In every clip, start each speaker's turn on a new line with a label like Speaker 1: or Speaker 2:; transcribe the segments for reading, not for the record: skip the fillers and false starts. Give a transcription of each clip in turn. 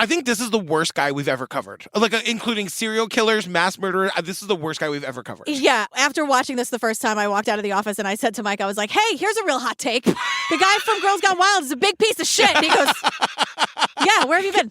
Speaker 1: I think this is the worst guy we've ever covered. Like, including serial killers, mass murderers. This is the worst guy we've ever covered.
Speaker 2: Yeah. After watching this the first time, I walked out of the office and I said to Mike, I was like, hey, here's a real hot take. The guy from Girls Gone Wild is a big piece of shit. And he goes, yeah, where have you been?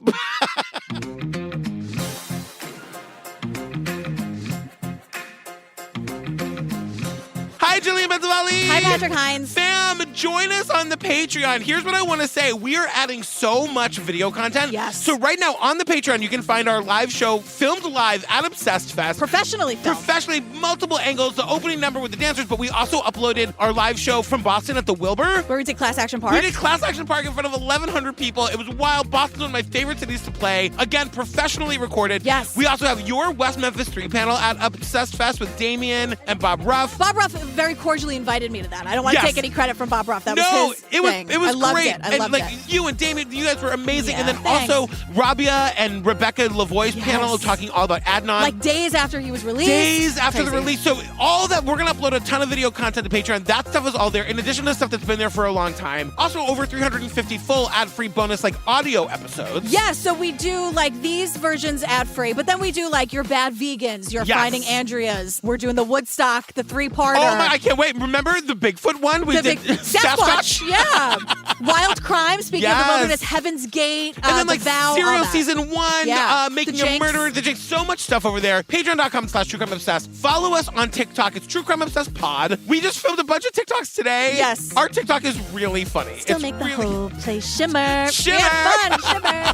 Speaker 1: Hi, Jillian Benzavali.
Speaker 2: Hi, Patrick Hines.
Speaker 1: Fam, join us on the Patreon. Here's what I want to say. We are adding so much video content.
Speaker 2: Yes.
Speaker 1: So right now on the Patreon, you can find our live show filmed live at Obsessed Fest.
Speaker 2: Professionally filmed.
Speaker 1: Professionally, multiple angles, the opening number with the dancers, but we also uploaded our live show from Boston at the Wilbur.
Speaker 2: Where we did Class Action Park.
Speaker 1: We did Class Action Park in front of 1,100 people. It was wild. Boston's one of my favorite cities to play. Again, professionally recorded.
Speaker 2: Yes.
Speaker 1: We also have your West Memphis 3 panel at Obsessed Fest with Damien and Bob Ruff.
Speaker 2: Bob Ruff very cordially invited me to that. I don't want to take any credit from Bob Ruff. That was his thing.
Speaker 1: It was
Speaker 2: I loved
Speaker 1: great.
Speaker 2: It. I loved it.
Speaker 1: You and Damien, you guys were amazing.
Speaker 2: Yeah,
Speaker 1: and then
Speaker 2: thanks.
Speaker 1: also Rabia and Rebecca Lavoie's panel talking all about Adnan.
Speaker 2: Like days after he was released.
Speaker 1: Days after the release. So all that, we're going to upload a ton of video content to Patreon. That stuff is all there, in addition to stuff that's been there for a long time. Also, over 350 full ad-free bonus, like, audio episodes.
Speaker 2: Yeah, so we do, like, these versions ad-free, but then we do, like, your Bad Vegans, your Finding Andreas. We're doing the Woodstock, the 3-parter.
Speaker 1: Oh, my, I can't wait. Remember the Bigfoot one? We did
Speaker 2: Sasquatch. Yeah. Wild Crime, speaking of the wilderness, Heaven's Gate,
Speaker 1: and then, like,
Speaker 2: Vow,
Speaker 1: Serial Season 1, Making a Murderer, The Jinx, so much stuff over there. Patreon.com/TrueCrimeObsessed. Follow us on TikTok. It's True Crime Obsessed Pod. We just filmed a bunch of TikToks today.
Speaker 2: Yes.
Speaker 1: Our TikTok is really funny.
Speaker 2: Still make the whole place shimmer.
Speaker 1: Shimmer.
Speaker 2: We had fun, shimmer.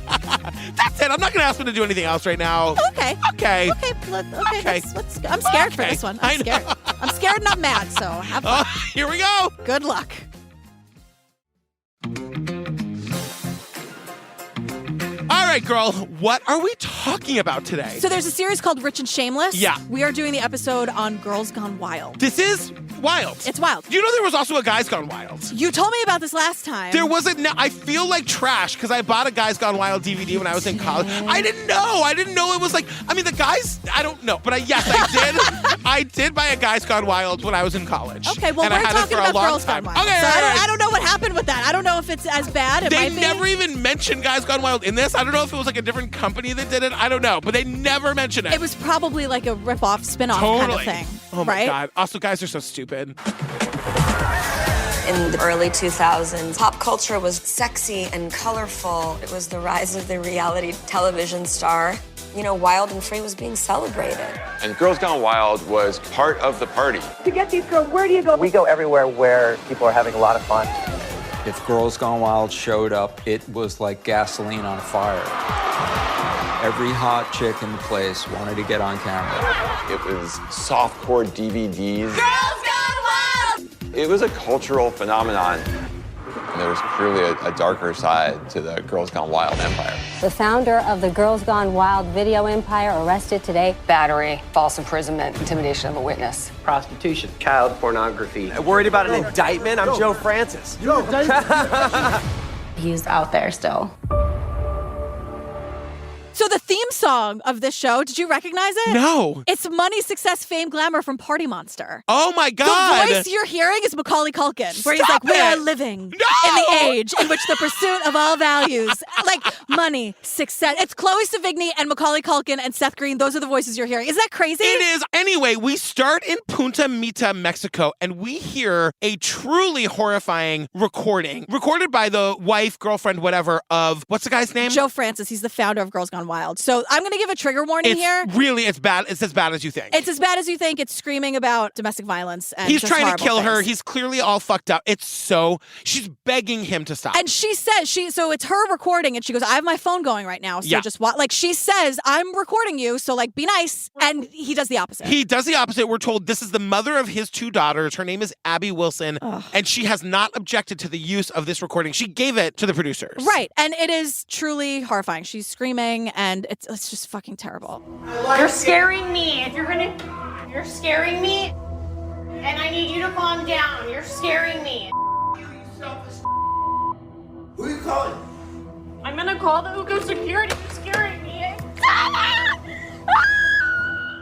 Speaker 1: That's it. I'm not going to ask him to do anything else right now.
Speaker 2: Okay. Let's go. I'm scared for this one. I'm scared. I'm scared and I'm mad, so have fun.
Speaker 1: Here we go.
Speaker 2: Good luck.
Speaker 1: All right, girl, what are we talking about today?
Speaker 2: So there's a series called Rich and Shameless.
Speaker 1: Yeah.
Speaker 2: We are doing the episode on Girls Gone Wild.
Speaker 1: This is wild.
Speaker 2: It's wild.
Speaker 1: You know there was also a Guys Gone Wild.
Speaker 2: You told me about this last time.
Speaker 1: There wasn't. I feel like trash because I bought a Guys Gone Wild DVD when I was in college. I didn't know it was like. I mean, the guys. I don't know, but yes, I did. I did buy a Guys Gone Wild when I was in college.
Speaker 2: Okay, well,
Speaker 1: and
Speaker 2: we're
Speaker 1: I had
Speaker 2: talking
Speaker 1: it for
Speaker 2: about
Speaker 1: a long
Speaker 2: Girls
Speaker 1: time.
Speaker 2: Gone Wild.
Speaker 1: Okay,
Speaker 2: so
Speaker 1: right.
Speaker 2: I don't know what happened with that. I don't know if it's as bad.
Speaker 1: They never even mentioned Guys Gone Wild in this. I don't know if it was like a different company that did it. I don't know, but they never mentioned it.
Speaker 2: It was probably like a rip-off, spin-off kind of thing.
Speaker 1: Oh my
Speaker 2: right?
Speaker 1: God. Also, guys are so stupid.
Speaker 3: In the early 2000s, pop culture was sexy and colorful. It was the rise of the reality television star. You know, Wild and Free was being celebrated.
Speaker 4: And Girls Gone Wild was part of the party.
Speaker 5: To get these girls, where do you go? We go everywhere where people are having a lot of fun.
Speaker 6: If Girls Gone Wild showed up, it was like gasoline on fire. Every hot chick in the place wanted to get on camera.
Speaker 4: It was softcore DVDs.
Speaker 3: Girls Gone Wild!
Speaker 4: It was a cultural phenomenon. There was clearly a darker side to the Girls Gone Wild empire.
Speaker 7: The founder of the Girls Gone Wild video empire arrested today.
Speaker 8: Battery, false imprisonment, intimidation of a witness.
Speaker 5: Prostitution, child pornography. Worried about an indictment? I'm Joe Francis.
Speaker 7: He's out there still.
Speaker 2: So the theme song of this show, did you recognize it?
Speaker 1: No.
Speaker 2: It's Money, Success, Fame, Glamour from Party Monster.
Speaker 1: Oh my God.
Speaker 2: The voice you're hearing is Macaulay Culkin, where he's like, we are living in the age in which the pursuit of all values, like money, success. It's Chloe Sevigny and Macaulay Culkin and Seth Green. Those are the voices you're hearing. Is that crazy?
Speaker 1: It is. Anyway, we start in Punta Mita, Mexico, and we hear a truly horrifying recording. Recorded by the wife, girlfriend, whatever, of, what's the guy's name?
Speaker 2: Joe Francis. He's the founder of Girls Gone Wild. So I'm going to give a trigger warning here.
Speaker 1: It's bad. It's as bad as you think.
Speaker 2: It's as bad as you think. It's screaming about domestic violence. And
Speaker 1: he's
Speaker 2: just
Speaker 1: trying to kill her.
Speaker 2: things.
Speaker 1: He's clearly all fucked up. She's begging him to stop.
Speaker 2: And she says, so it's her recording, and she goes, I have my phone going right now. So just watch. Like, she says, I'm recording you, so like, be nice. And he does the opposite.
Speaker 1: He does the opposite. We're told this is the mother of his 2 daughters. Her name is Abby Wilson.
Speaker 2: Ugh.
Speaker 1: And she has not objected to the use of this recording. She gave it to the producers.
Speaker 2: Right. And it is truly horrifying. She's screaming, and it's just fucking terrible.
Speaker 9: You're scaring me. You're scaring me. And I need you to calm down. You're scaring me.
Speaker 10: Who are you calling?
Speaker 9: I'm gonna call the Ugo security. You're scaring me.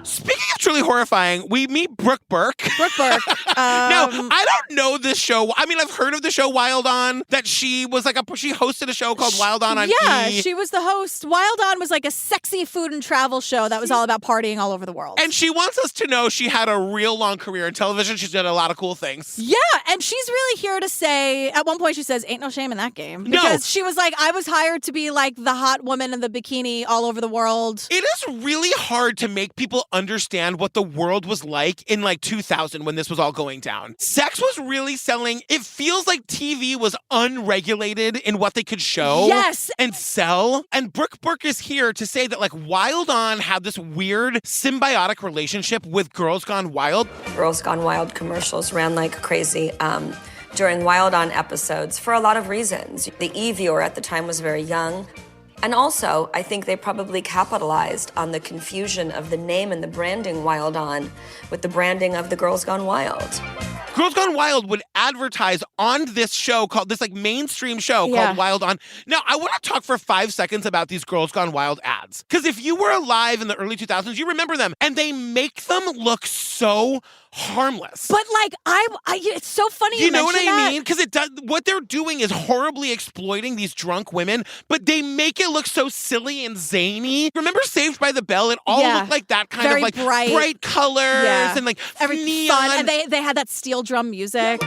Speaker 1: Speaking of truly horrifying, we meet Brooke Burke.
Speaker 2: Brooke Burke.
Speaker 1: Now, I don't know this show. I mean, I've heard of the show Wild On, that she was like she hosted a show called Wild On
Speaker 2: Yeah,
Speaker 1: E!
Speaker 2: she was the host. Wild On was like a sexy food and travel show that was all about partying all over the world.
Speaker 1: And she wants us to know she had a real long career in television. She's done a lot of cool things.
Speaker 2: Yeah, and she's really here to say, at one point she says, ain't no shame in that game.
Speaker 1: No.
Speaker 2: Because she was like, I was hired to be like the hot woman in the bikini all over the world.
Speaker 1: It is really hard to make people understand what the world was like in like 2000 when this was all going down. Sex was really selling. It feels like TV was unregulated in what they could show and sell. And Brooke Burke is here to say that like Wild On had this weird symbiotic relationship with Girls Gone Wild.
Speaker 3: Girls Gone Wild commercials ran like crazy during Wild On episodes for a lot of reasons. The E viewer at the time was very young. And also, I think they probably capitalized on the confusion of the name and the branding Wild On with the branding of the Girls Gone Wild.
Speaker 1: Girls Gone Wild would advertise on this show called, this like mainstream show called Wild On. Now, I want to talk for 5 seconds about these Girls Gone Wild ads. Because if you were alive in the early 2000s, you remember them. And they make them look so harmless.
Speaker 2: But like, it's so funny you
Speaker 1: know what
Speaker 2: mention
Speaker 1: I
Speaker 2: that.
Speaker 1: mean? Because it does. What they're doing is horribly exploiting these drunk women, but they make it look so silly and zany. Remember Saved by the Bell? It all looked like that kind
Speaker 2: Very
Speaker 1: of like
Speaker 2: bright
Speaker 1: colors and like neon.
Speaker 2: Fun. And they had that steel drum music.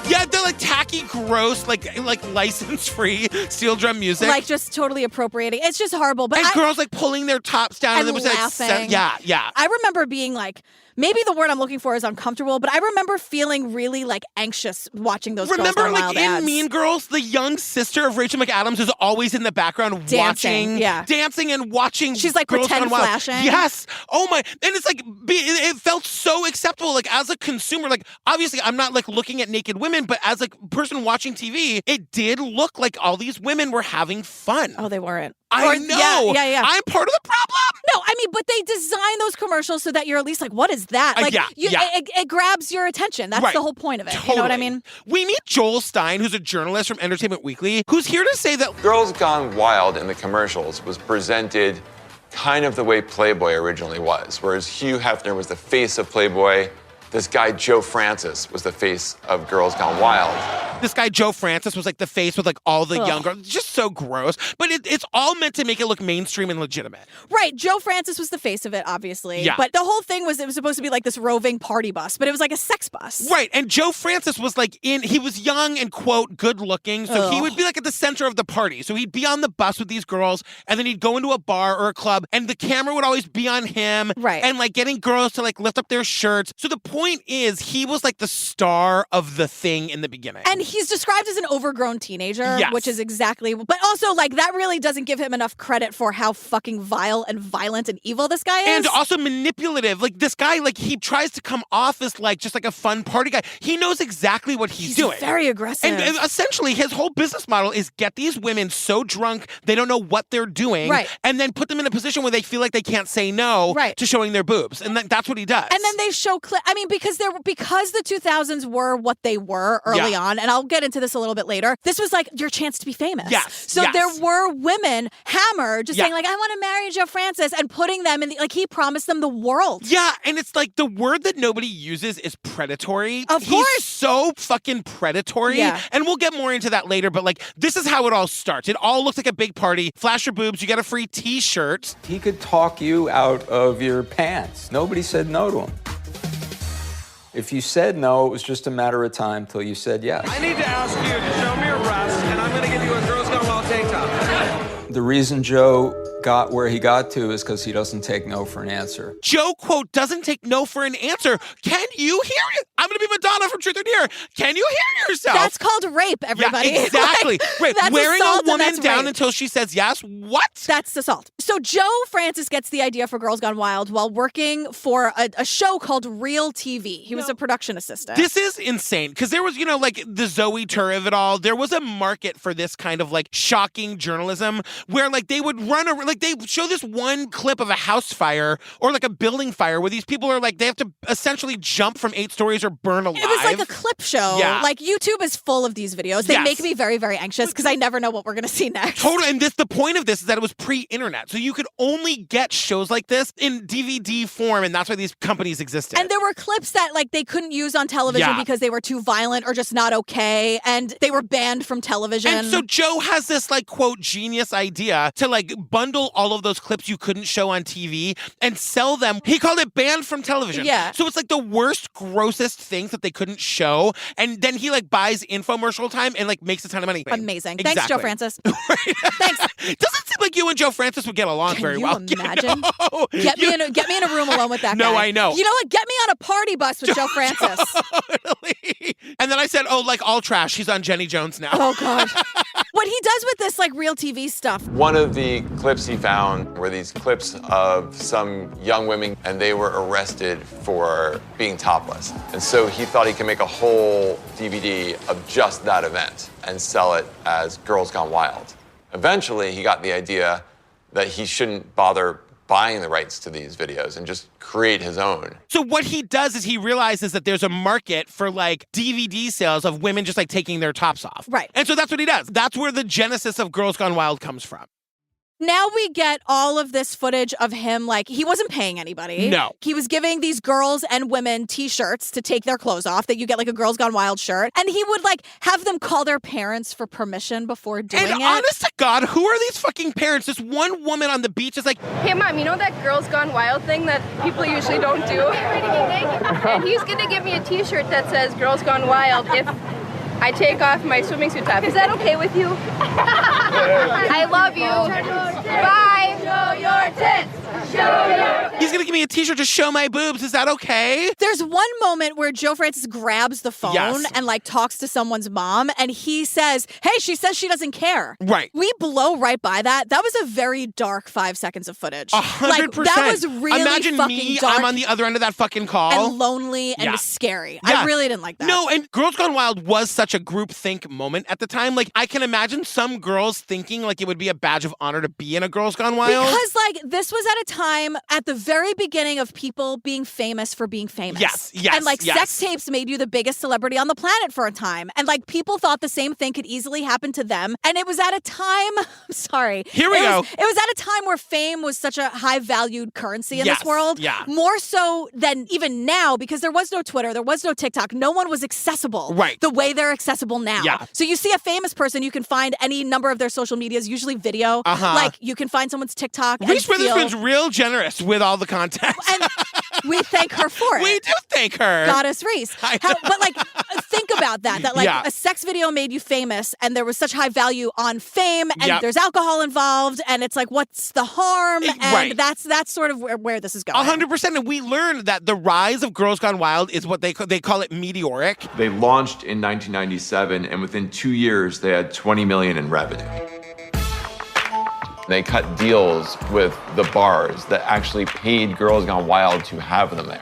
Speaker 1: Yeah, they're like tacky, gross, like license-free steel drum music.
Speaker 2: Like just totally appropriating. It's just horrible. But
Speaker 1: girls like pulling their tops down
Speaker 2: and
Speaker 1: it was
Speaker 2: laughing.
Speaker 1: like, yeah.
Speaker 2: I remember being like, maybe the word I'm looking for is uncomfortable, but I remember feeling really like anxious watching those Girls Gone Wild ads.
Speaker 1: In Mean Girls, the young sister of Rachel McAdams is always in the background dancing and watching.
Speaker 2: She's like
Speaker 1: Girls
Speaker 2: pretend
Speaker 1: Gone Wild.
Speaker 2: flashing.
Speaker 1: Yes. Oh my. And it's like, it felt so acceptable. Like as a consumer, like obviously I'm not like looking at naked women, but as a person watching TV, it did look like all these women were having fun.
Speaker 2: Oh, they weren't.
Speaker 1: I know.
Speaker 2: Yeah.
Speaker 1: I'm part of the problem.
Speaker 2: No, I mean, but they design those commercials so that you're at least like, what is that? Like, it grabs your attention. That's the whole point of it.
Speaker 1: Totally.
Speaker 2: You know what I mean?
Speaker 1: We meet Joel Stein, who's a journalist from Entertainment Weekly, who's here to say that
Speaker 4: Girls Gone Wild in the commercials was presented kind of the way Playboy originally was, whereas Hugh Hefner was the face of Playboy. This guy, Joe Francis, was the face of Girls Gone Wild.
Speaker 1: This guy, Joe Francis, was like the face with like all the young girls. Just so gross. But it's all meant to make it look mainstream and legitimate.
Speaker 2: Right. Joe Francis was the face of it, obviously.
Speaker 1: Yeah.
Speaker 2: But the whole thing was, it was supposed to be like this roving party bus, but it was like a sex bus.
Speaker 1: Right. And Joe Francis was like he was young and, quote, good looking. So he would be like at the center of the party. So he'd be on the bus with these girls and then he'd go into a bar or a club and the camera would always be on him.
Speaker 2: Right.
Speaker 1: And like getting girls to like lift up their shirts. So the point is he was like the star of the thing in the beginning.
Speaker 2: And he's described as an overgrown teenager,
Speaker 1: Yes.
Speaker 2: which is exactly, but also like that really doesn't give him enough credit for how fucking vile and violent and evil this guy is.
Speaker 1: And also manipulative. Like this guy, like he tries to come off as like just like a fun party guy. He knows exactly what he's doing.
Speaker 2: Very aggressive.
Speaker 1: And essentially his whole business model is get these women so drunk they don't know what they're doing.
Speaker 2: Right.
Speaker 1: And then put them in a position where they feel like they can't say no to showing their boobs. And that's what he does.
Speaker 2: And then they show I mean, because the 2000s were what they were early on, and I'll get into this a little bit later. This was like your chance to be famous.
Speaker 1: Yes.
Speaker 2: So there were women hammered just saying like, I want to marry Joe Francis, and putting them in like he promised them the world.
Speaker 1: Yeah, and it's like the word that nobody uses is predatory.
Speaker 2: Of course.
Speaker 1: He's so fucking predatory.
Speaker 2: Yeah.
Speaker 1: And we'll get more into that later, but like this is how it all starts. It all looks like a big party. Flash your boobs, you get a free t-shirt.
Speaker 6: He could talk you out of your pants. Nobody said no to him. If you said no, it was just a matter of time till you said yes.
Speaker 5: I need to ask you to show me your breasts, and I'm going to give you a Girls Gone Wild tank top.
Speaker 6: The reason Joe got where he got to is because he doesn't take no for an answer.
Speaker 1: Joe, quote, doesn't take no for an answer. Can you hear it? I'm going to be Madonna from Truth or Dare. Can you hear yourself?
Speaker 2: That's called rape, everybody.
Speaker 1: Yeah, exactly.
Speaker 2: Like,
Speaker 1: Right. Wearing a woman
Speaker 2: that's
Speaker 1: down
Speaker 2: rape.
Speaker 1: until she says yes. What?
Speaker 2: That's assault. So Joe Francis gets the idea for Girls Gone Wild while working for a show called Real TV. He was a production assistant.
Speaker 1: This is insane because there was, like the Zoe Tur of it all. There was a market for this kind of like shocking journalism where like they would run like they show this one clip of a house fire or like a building fire where these people are like, they have to essentially jump from 8 stories or burn alive.
Speaker 2: It was like a clip show.
Speaker 1: Yeah.
Speaker 2: Like YouTube is full of these videos. They
Speaker 1: Yes.
Speaker 2: make me very, very anxious because I never know what we're going to see next.
Speaker 1: Totally. And the point of this is that it was pre-internet. So you could only get shows like this in DVD form, and that's why these companies existed.
Speaker 2: And there were clips that like they couldn't use on television because they were too violent or just not okay, and they were banned from television.
Speaker 1: And so Joe has this like quote genius idea to like bundle all of those clips you couldn't show on TV and sell them. He called it banned from television.
Speaker 2: Yeah.
Speaker 1: So it's like the worst, grossest things that they couldn't show, and then he like buys infomercial time and like makes a ton of money.
Speaker 2: Amazing.
Speaker 1: Exactly.
Speaker 2: Thanks, Joe Francis. Thanks.
Speaker 1: Doesn't seem like you and Joe Francis would get along very well.
Speaker 2: Can you imagine?
Speaker 1: No.
Speaker 2: Get me in a room alone with that guy.
Speaker 1: No, I know.
Speaker 2: You know what? Get me on a party bus with Joe Francis.
Speaker 1: Totally. And then I said, oh, like all trash. He's on Jenny Jones now.
Speaker 2: Oh, God. What he does with this like real TV stuff.
Speaker 4: One of the clips he found were these clips of some young women, and they were arrested for being topless. And so he thought he could make a whole DVD of just that event and sell it as Girls Gone Wild. Eventually, he got the idea that he shouldn't bother buying the rights to these videos and just create his own.
Speaker 1: So what he does is he realizes that there's a market for like DVD sales of women just like taking their tops off.
Speaker 2: Right.
Speaker 1: And so that's what he does. That's where the genesis of Girls Gone Wild comes from.
Speaker 2: Now we get all of this footage of him, like, he wasn't paying anybody.
Speaker 1: No.
Speaker 2: He was giving these girls and women T-shirts to take their clothes off, that you get, like, a Girls Gone Wild shirt. And he would, like, have them call their parents for permission before doing it.
Speaker 1: And honest to God, who are these fucking parents? This one woman on the beach is like,
Speaker 10: hey, Mom, you know that Girls Gone Wild thing that people usually don't do? And he's going to give me a T-shirt that says Girls Gone Wild if I take off my swimming suit top. Is that okay with you? I love you. Bye. Show your tits.
Speaker 1: He's going to give me a T-shirt to show my boobs. Is that okay?
Speaker 2: There's one moment where Joe Francis grabs the phone and, like, talks to someone's mom, and he says, hey, she says she doesn't care.
Speaker 1: Right.
Speaker 2: We blow right by that. That was a very dark 5 seconds of footage.
Speaker 1: 100%.
Speaker 2: Like, that was really
Speaker 1: Imagine
Speaker 2: fucking
Speaker 1: me,
Speaker 2: dark
Speaker 1: I'm on the other end of that fucking call.
Speaker 2: and lonely and scary.
Speaker 1: Yeah.
Speaker 2: I really didn't like that.
Speaker 1: No, and Girls Gone Wild was such a group think moment at the time. Like, I can imagine some girls thinking like it would be a badge of honor to be in a Girls Gone Wild.
Speaker 2: Because, like, this was at a time at the very beginning of people being famous for being famous.
Speaker 1: Yes.
Speaker 2: And, like, sex tapes made you the biggest celebrity on the planet for a time. And, like, people thought the same thing could easily happen to them. And it was at a time, I'm sorry.
Speaker 1: Here we go.
Speaker 2: It was at a time where fame was such a high-valued currency in this world.
Speaker 1: Yeah.
Speaker 2: More so than even now, because there was no Twitter, there was no TikTok. No one was accessible.
Speaker 1: Right.
Speaker 2: The way they're accessible now.
Speaker 1: Yeah.
Speaker 2: So you see a famous person, you can find any number of their social medias, usually video.
Speaker 1: Uh-huh.
Speaker 2: Like, you can find someone's TikTok.
Speaker 1: Reese
Speaker 2: and feel-
Speaker 1: Witherspoon's real generous with all the content.
Speaker 2: And we thank her for it.
Speaker 1: We do thank her.
Speaker 2: Goddess Reese. But, like, think about that. That, like,
Speaker 1: Yeah.
Speaker 2: a sex video made you famous, and there was such high value on fame, and
Speaker 1: Yep.
Speaker 2: there's alcohol involved, and it's like, what's the harm? And
Speaker 1: right.
Speaker 2: that's sort of where this is going.
Speaker 1: 100%. And we learned that the rise of Girls Gone Wild is what they call it meteoric.
Speaker 4: They launched in 1997, and within 2 years, they had $20 million in revenue. They cut deals with the bars that actually paid Girls Gone Wild to have them there.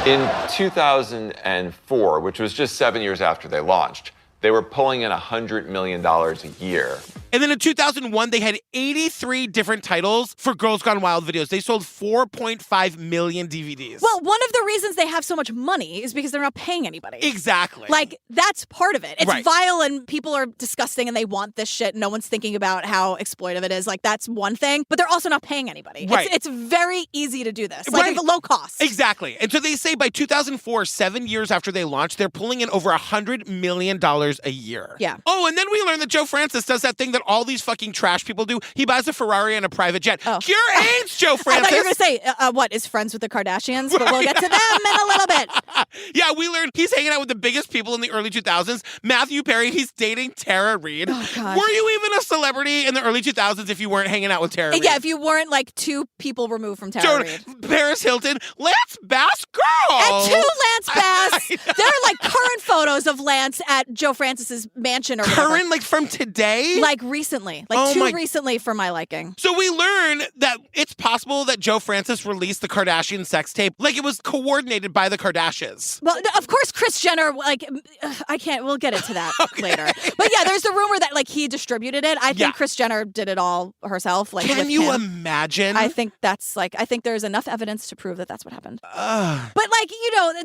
Speaker 4: In 2004, which was just 7 years after they launched, they were pulling in $100 million a year.
Speaker 1: And then in 2001, they had 83 different titles for Girls Gone Wild videos. They sold 4.5 million DVDs.
Speaker 2: Well, one of the reasons they have so much money is because they're not paying anybody.
Speaker 1: Exactly.
Speaker 2: Like, that's part of it. It's
Speaker 1: Right.
Speaker 2: vile and people are disgusting and they want this shit. No one's thinking about how exploitive it is. Like, that's one thing. But they're also not paying anybody.
Speaker 1: Right.
Speaker 2: It's very easy to do this. Like,
Speaker 1: Right.
Speaker 2: at low cost.
Speaker 1: Exactly. And so they say by 2004, 7 years after they launched, they're pulling in over $100 million a year.
Speaker 2: Yeah.
Speaker 1: Oh, and then we learned that Joe Francis does that thing that all these fucking trash people do. He buys a Ferrari and a private jet.
Speaker 2: Oh.
Speaker 1: Cure AIDS, Joe Francis.
Speaker 2: I thought you were going to say, what, is friends with the Kardashians? But we'll get to them in a little bit.
Speaker 1: Yeah, we learned he's hanging out with the biggest people in the early 2000s. Matthew Perry, he's dating Tara Reid.
Speaker 2: Oh, God.
Speaker 1: Were you even a celebrity in the early 2000s if you weren't hanging out with Tara Reid?
Speaker 2: Yeah, if you weren't like 2 people removed from Tara Reid.
Speaker 1: Paris Hilton, Lance Bass, girl.
Speaker 2: And 2 Lance Bass. There are like current photos of Lance at Joe Francis's mansion or whatever.
Speaker 1: Current, like from today?
Speaker 2: Like recently. Like too recently for my liking.
Speaker 1: So we learn that it's possible that Joe Francis released the Kardashian sex tape. Like it was coordinated by the Kardashians.
Speaker 2: Well, of course, Kris Jenner, like, we'll get into that later. But yeah, there's the rumor that like he distributed it. I think Kris Jenner did it all herself. Like,
Speaker 1: can you imagine?
Speaker 2: I think there's enough evidence to prove that that's what happened. But like,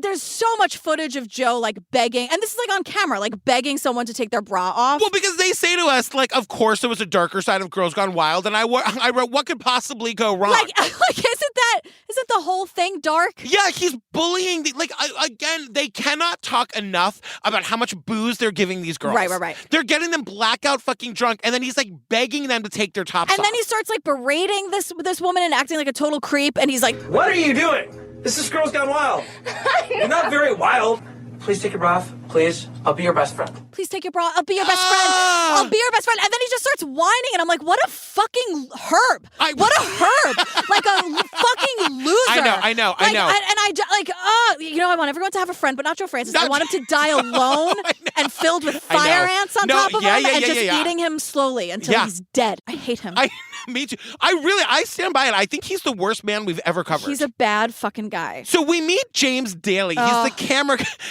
Speaker 2: there's so much footage of Joe like begging, and this is like on camera, like begging someone to take their bra off.
Speaker 1: Well, because they say to us, like, of course there was a darker side of Girls Gone Wild, and I wrote, what could possibly go wrong?
Speaker 2: Like isn't the whole thing dark?
Speaker 1: Yeah, he's bullying. Again, they cannot talk enough about how much booze they're giving these girls.
Speaker 2: Right.
Speaker 1: They're getting them blackout fucking drunk, and then he's like begging them to take their tops off.
Speaker 2: And then he starts like berating this woman and acting like a total creep, and he's like,
Speaker 11: "What are you doing? This is Girls Gone Wild. You're not very wild. Please take your bra off. Please. I'll be your best friend.
Speaker 2: Please take your bra. I'll be your best friend. I'll be your best friend." And then he just starts whining, and I'm like, what a fucking herb. What a herb. Like a fucking loser.
Speaker 1: I know.
Speaker 2: And I want everyone to have a friend, but not Joe Francis. I want him to die alone and filled with fire ants on top of him and just eating him slowly until he's dead. I hate him.
Speaker 1: Me too. I stand by it. I think he's the worst man we've ever covered.
Speaker 2: He's a bad fucking guy.
Speaker 1: So we meet James Daly.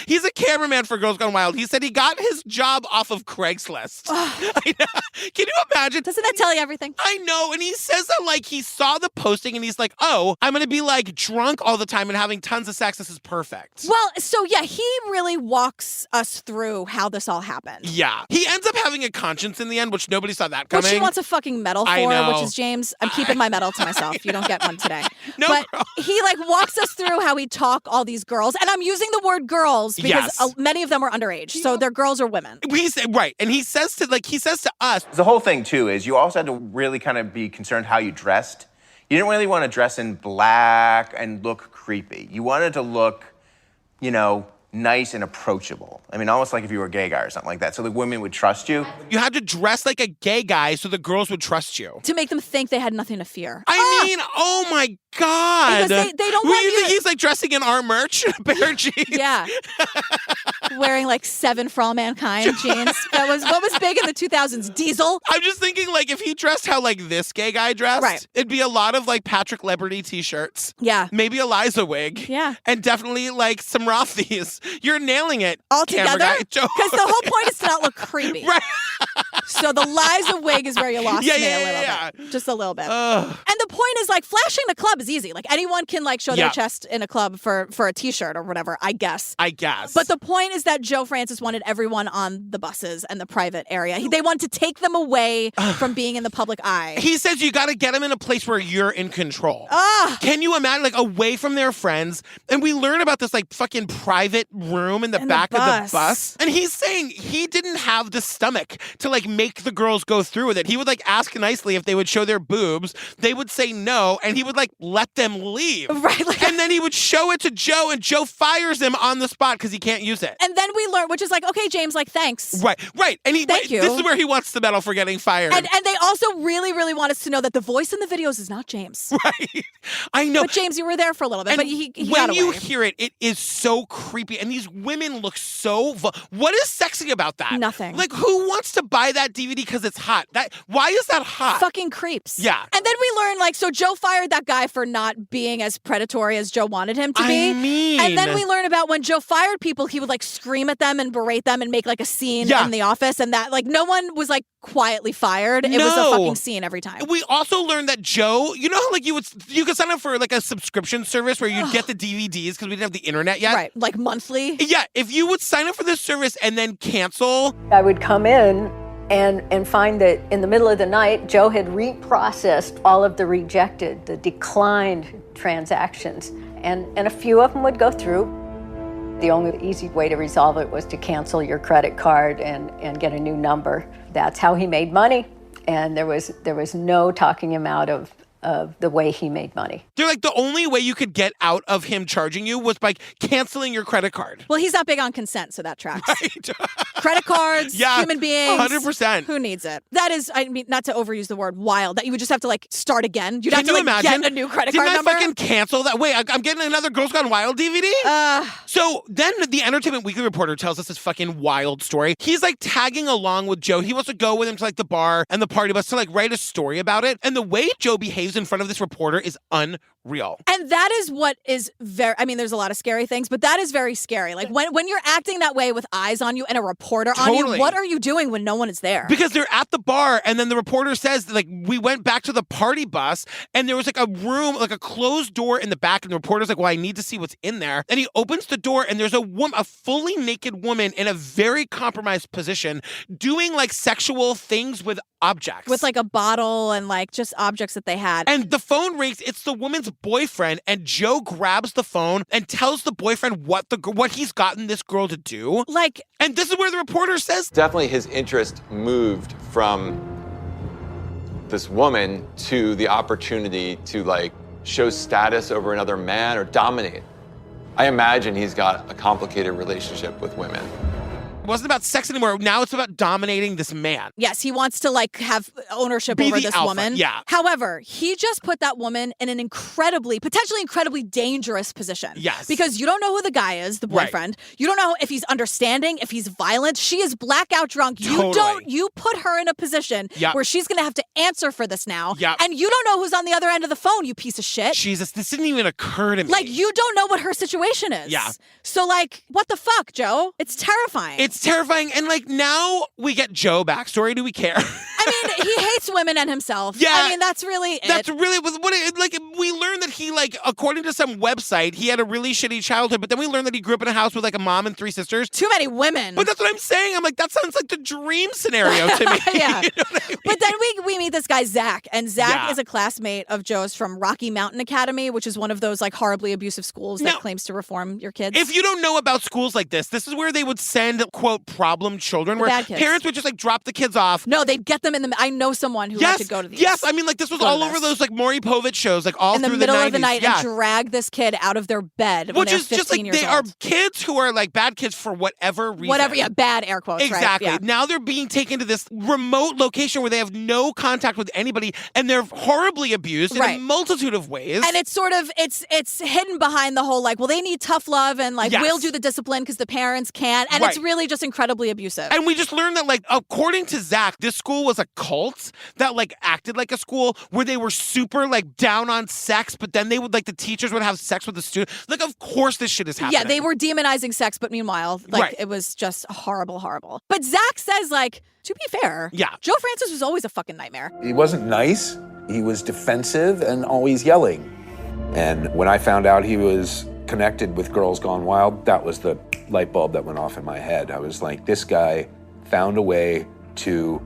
Speaker 1: He's a cameraman for Girls Gone Wild. He said he got his job off of Craigslist. I know. Can you imagine?
Speaker 2: Doesn't that tell you everything?
Speaker 1: I know. And he says that like he saw the posting and he's like, oh, I'm going to be like drunk all the time and having tons of sex. This is perfect.
Speaker 2: Well, so yeah, he really walks us through how this all happened.
Speaker 1: Yeah. He ends up having a conscience in the end, which nobody saw that coming.
Speaker 2: Which he wants a fucking medal for,
Speaker 1: I know.
Speaker 2: which is James. I'm keeping my medal to myself. You don't get one today.
Speaker 1: No,
Speaker 2: but
Speaker 1: girl.
Speaker 2: he like walks us through how he talk all these girls. And I'm using the word girls because many of them were underage. So they're girls or women.
Speaker 1: Right. And he says to us.
Speaker 12: The whole thing, too, is you also had to really kind of be concerned how you dressed. You didn't really want to dress in black and look creepy. You wanted to look, nice and approachable. I mean, almost like if you were a gay guy or something like that. So the women would trust you.
Speaker 1: You had to dress like a gay guy so the girls would trust you.
Speaker 2: To make them think they had nothing to fear.
Speaker 1: I mean, oh my God.
Speaker 2: Because they don't want you
Speaker 1: think he's like dressing in our merch? Bare jeans?
Speaker 2: Yeah. Wearing like 7 For All Mankind jeans. What was big in the 2000s? Diesel?
Speaker 1: I'm just thinking like if he dressed how like this gay guy dressed, it'd be a lot of like Patrick Liberty t-shirts.
Speaker 2: Yeah.
Speaker 1: Maybe Eliza wig.
Speaker 2: Yeah.
Speaker 1: And definitely like some Rothy's. You're nailing it.
Speaker 2: All together? Because the whole point is to not look creepy.
Speaker 1: Right.
Speaker 2: So the Liza wig is where you lost me a little bit. Just a little bit. And the point is like flashing the club is easy. Like anyone can like show their chest in a club for a t-shirt or whatever, I guess. But the point is that Joe Francis wanted everyone on the buses and the private area. They wanted to take them away from being in the public eye.
Speaker 1: He says you got to get them in a place where you're in control. Can you imagine like away from their friends? And we learn about this like fucking private room in the back of the bus. And he's saying he didn't have the stomach to like make the girls go through with it. He would like ask nicely if they would show their boobs. They would say no, and he would like let them leave.
Speaker 2: Right. Like,
Speaker 1: and then he would show it to Joe, and Joe fires him on the spot because he can't use it.
Speaker 2: And then we learn, which is like, okay, James, like, thanks.
Speaker 1: Right. And
Speaker 2: Thank you.
Speaker 1: This is where he wants the medal for getting fired.
Speaker 2: And they also really, really want us to know that the voice in the videos is not James.
Speaker 1: Right. I know.
Speaker 2: But James, you were there for a little bit.
Speaker 1: And
Speaker 2: but he
Speaker 1: when
Speaker 2: got away.
Speaker 1: you hear it, it is so creepy. And these women look so... What is sexy about that?
Speaker 2: Nothing.
Speaker 1: Like, who wants to buy that DVD because it's hot? Why is that hot?
Speaker 2: Fucking creeps.
Speaker 1: Yeah.
Speaker 2: And then we learn, like, so Joe fired that guy for not being as predatory as Joe wanted him to be.
Speaker 1: I mean...
Speaker 2: And then we learn about when Joe fired people, he would, like, scream at them and berate them and make, like, a scene in the office. And that, like, no one was, like, quietly fired. It was a fucking scene every time.
Speaker 1: We also learned that Joe, you know how, like, you could sign up for, like, a subscription service where you'd get the DVDs because we didn't have the internet yet?
Speaker 2: Right. Like, monthly?
Speaker 1: Yeah. If you would sign up for this service and then cancel...
Speaker 13: I would come in and find that in the middle of the night, Joe had reprocessed all of the rejected, the declined transactions, and a few of them would go through. The only easy way to resolve it was to cancel your credit card and get a new number. That's how he made money, and there was no talking him out of of the way he made money.
Speaker 1: They're like, the only way you could get out of him charging you was by canceling your credit card.
Speaker 2: Well, he's not big on consent, so that tracks.
Speaker 1: Right.
Speaker 2: Credit cards, human beings.
Speaker 1: 100%.
Speaker 2: Who needs it? That is, I mean, not to overuse the word wild, that you would just have to like start again. You'd
Speaker 1: Can
Speaker 2: have to
Speaker 1: you
Speaker 2: like
Speaker 1: imagine?
Speaker 2: get a new credit
Speaker 1: Didn't
Speaker 2: card number.
Speaker 1: I fucking cancel that? Wait, I'm getting another Girls Gone Wild DVD? So then the Entertainment Weekly reporter tells us this fucking wild story. He's like tagging along with Joe. He wants to go with him to like the bar and the party bus to like write a story about it. And the way Joe behaves in front of this reporter is unreal.
Speaker 2: And that is what is very, I mean, there's a lot of scary things, but that is very scary. Like when you're acting that way with eyes on you and a reporter on you, what are you doing when no one is there?
Speaker 1: Because they're at the bar and then the reporter says, like, we went back to the party bus and there was like a room, like a closed door in the back. And the reporter's like, well, I need to see what's in there. And he opens the door and there's a woman, a fully naked woman in a very compromised position doing like sexual things with objects.
Speaker 2: With like a bottle and like just objects that they had.
Speaker 1: And the phone rings. It's the woman's boyfriend. And Joe grabs the phone and tells the boyfriend what he's gotten this girl to do.
Speaker 2: Like,
Speaker 1: and this is where the reporter says,
Speaker 4: definitely his interest moved from this woman to the opportunity to like show status over another man or dominate. I imagine he's got a complicated relationship with women.
Speaker 1: It wasn't about sex anymore. Now it's about dominating this man.
Speaker 2: Yes, he wants to like have ownership over this
Speaker 1: alpha,
Speaker 2: woman.
Speaker 1: yeah.
Speaker 2: However, he just put that woman in an potentially incredibly dangerous position.
Speaker 1: Yes.
Speaker 2: Because you don't know who the guy is, the boyfriend. Right. You don't know if he's understanding, if he's violent. She is blackout drunk.
Speaker 1: Totally.
Speaker 2: You put her in a position where she's going to have to answer for this now.
Speaker 1: Yep.
Speaker 2: And you don't know who's on the other end of the phone, you piece of shit.
Speaker 1: Jesus, this didn't even occur to me.
Speaker 2: Like, you don't know what her situation is.
Speaker 1: Yeah.
Speaker 2: So, like, what the fuck, Joe? It's terrifying.
Speaker 1: It's terrifying. And, like, now we get Joe backstory. Do we care?
Speaker 2: I mean, he hates women and himself.
Speaker 1: Yeah.
Speaker 2: I mean, that's really it.
Speaker 1: That's really what it, like, we learned that he, like, according to some website, he had a really shitty childhood, but then we learned that he grew up in a house with, like, a mom and 3 sisters.
Speaker 2: Too many women.
Speaker 1: But that's what I'm saying. I'm like, that sounds like the dream scenario to me.
Speaker 2: Yeah.
Speaker 1: You know what I mean?
Speaker 2: But then we meet this guy, Zach, and Zach is a classmate of Joe's from Rocky Mountain Academy, which is one of those, like, horribly abusive schools that claims to reform your kids.
Speaker 1: If you don't know about schools like this is where they would send, quote, problem children, where parents would just, like, drop the kids off.
Speaker 2: No, they'd get them in the, I know someone who had to go to these.
Speaker 1: Yes, I mean, like, this was all over those, like, Maury Povich shows, like, all through the 90s.
Speaker 2: In the middle of the night and drag this kid out of their bed when they're 15
Speaker 1: just, like,
Speaker 2: years
Speaker 1: they
Speaker 2: old.
Speaker 1: are kids who are, like, bad kids for whatever reason.
Speaker 2: Whatever, bad air quotes,
Speaker 1: exactly.
Speaker 2: right? Yeah.
Speaker 1: Now they're being taken to this remote location where they have no contact with anybody, and they're horribly abused in a multitude of ways.
Speaker 2: And it's sort of, it's hidden behind the whole, like, well, they need tough love, and, like, we'll do the discipline because the parents can't. And it's really just incredibly abusive.
Speaker 1: And we just learned that, like, according to Zach, this school was a cult that, like, acted like a school where they were super, like, down on sex, but then they would, like, the teachers would have sex with the students. Like, of course this shit is happening.
Speaker 2: Yeah, they were demonizing sex, but meanwhile, like, it was just horrible, horrible. But Zach says, like, to be fair, Joe Francis was always a fucking nightmare.
Speaker 14: He wasn't nice. He was defensive and always yelling. And when I found out he was connected with Girls Gone Wild, that was the light bulb that went off in my head. I was like, this guy found a way to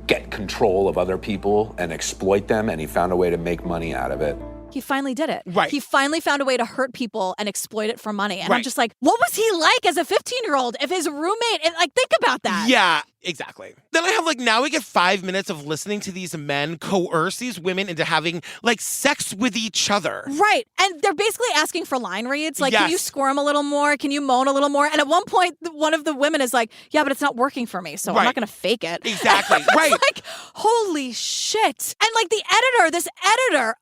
Speaker 14: get control of other people and exploit them, and he found a way to make money out of it.
Speaker 2: He finally did it.
Speaker 1: Right.
Speaker 2: He finally found a way to hurt people and exploit it for money. And I'm just like, what was he like as a 15-year-old if his roommate, and like, think about that.
Speaker 1: Yeah, exactly. Then I have, like, now we get 5 minutes of listening to these men coerce these women into having, like, sex with each other.
Speaker 2: Right. And they're basically asking for line reads. Like, can you squirm a little more? Can you moan a little more? And at one point, one of the women is like, yeah, but it's not working for me, so I'm not going to fake it.
Speaker 1: Exactly. Right.
Speaker 2: Like, holy shit. And, like, this editor,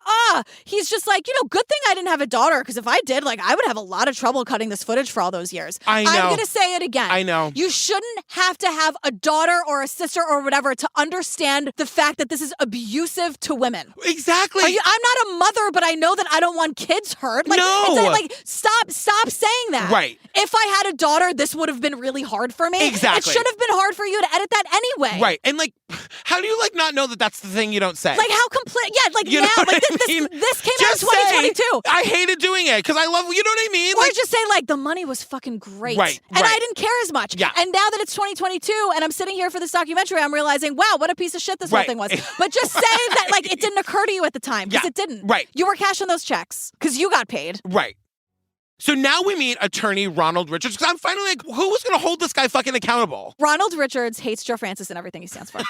Speaker 2: he's just like, good thing I didn't have a daughter, because if I did, like, I would have a lot of trouble cutting this footage for all those years.
Speaker 1: I know.
Speaker 2: I'm going to say it again.
Speaker 1: I know.
Speaker 2: You shouldn't have to have a daughter or a sister or whatever to understand the fact that this is abusive to women.
Speaker 1: Exactly.
Speaker 2: I'm not a mother, but I know that I don't want kids hurt. Like,
Speaker 1: no.
Speaker 2: It's like, stop saying that.
Speaker 1: Right.
Speaker 2: If I had a daughter, this would have been really hard for me.
Speaker 1: Exactly.
Speaker 2: It should have been hard for you to edit that anyway.
Speaker 1: Right. And, like, how do you, like, not know that that's the thing you don't say?
Speaker 2: Like, how complete? Yeah, like,
Speaker 1: you
Speaker 2: now,
Speaker 1: like,
Speaker 2: this came out in 2022.
Speaker 1: I hated doing it because I love, you know what I mean?
Speaker 2: Or
Speaker 1: Like,
Speaker 2: just say, like, the money was fucking great.
Speaker 1: Right.
Speaker 2: And I didn't care as much.
Speaker 1: Yeah.
Speaker 2: And now that it's 2022 and I'm sitting here for this documentary, I'm realizing, wow, what a piece of shit this whole thing was. But just say that, like, it didn't occur to you at the time, because it didn't.
Speaker 1: Right.
Speaker 2: You were cashing those checks because you got paid.
Speaker 1: Right. So now we meet attorney Ronald Richards, because I'm finally like, who was going to hold this guy fucking accountable?
Speaker 2: Ronald Richards hates Joe Francis and everything he stands for.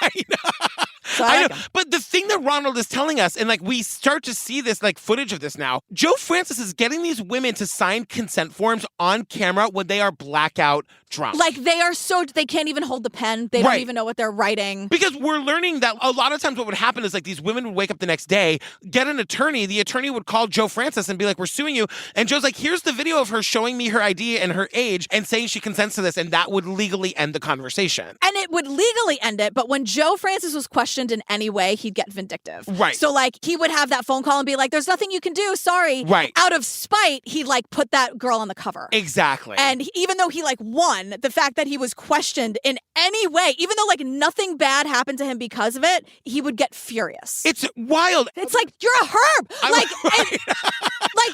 Speaker 2: So I like him.
Speaker 1: But the thing that Ronald is telling us, and like we start to see this like footage of this now, Joe Francis is getting these women to sign consent forms on camera when they are blackout drunk.
Speaker 2: Like they can't even hold the pen. They don't even know what they're writing.
Speaker 1: Because we're learning that a lot of times what would happen is like these women would wake up the next day, get an attorney. The attorney would call Joe Francis and be like, we're suing you. And Joe's like, here's the video of her showing me her ID and her age and saying she consents to this. And that would legally end the conversation.
Speaker 2: And it would legally end it. But when Joe Francis was questioned in any way, he'd get vindictive.
Speaker 1: Right.
Speaker 2: So like he would have that phone call and be like, there's nothing you can do. Sorry.
Speaker 1: Right.
Speaker 2: Out of spite, he'd like put that girl on the cover.
Speaker 1: Exactly.
Speaker 2: And even though he like won, the fact that he was questioned in any way, even though like nothing bad happened to him because of it, he would get furious.
Speaker 1: It's wild.
Speaker 2: It's like, you're a herb.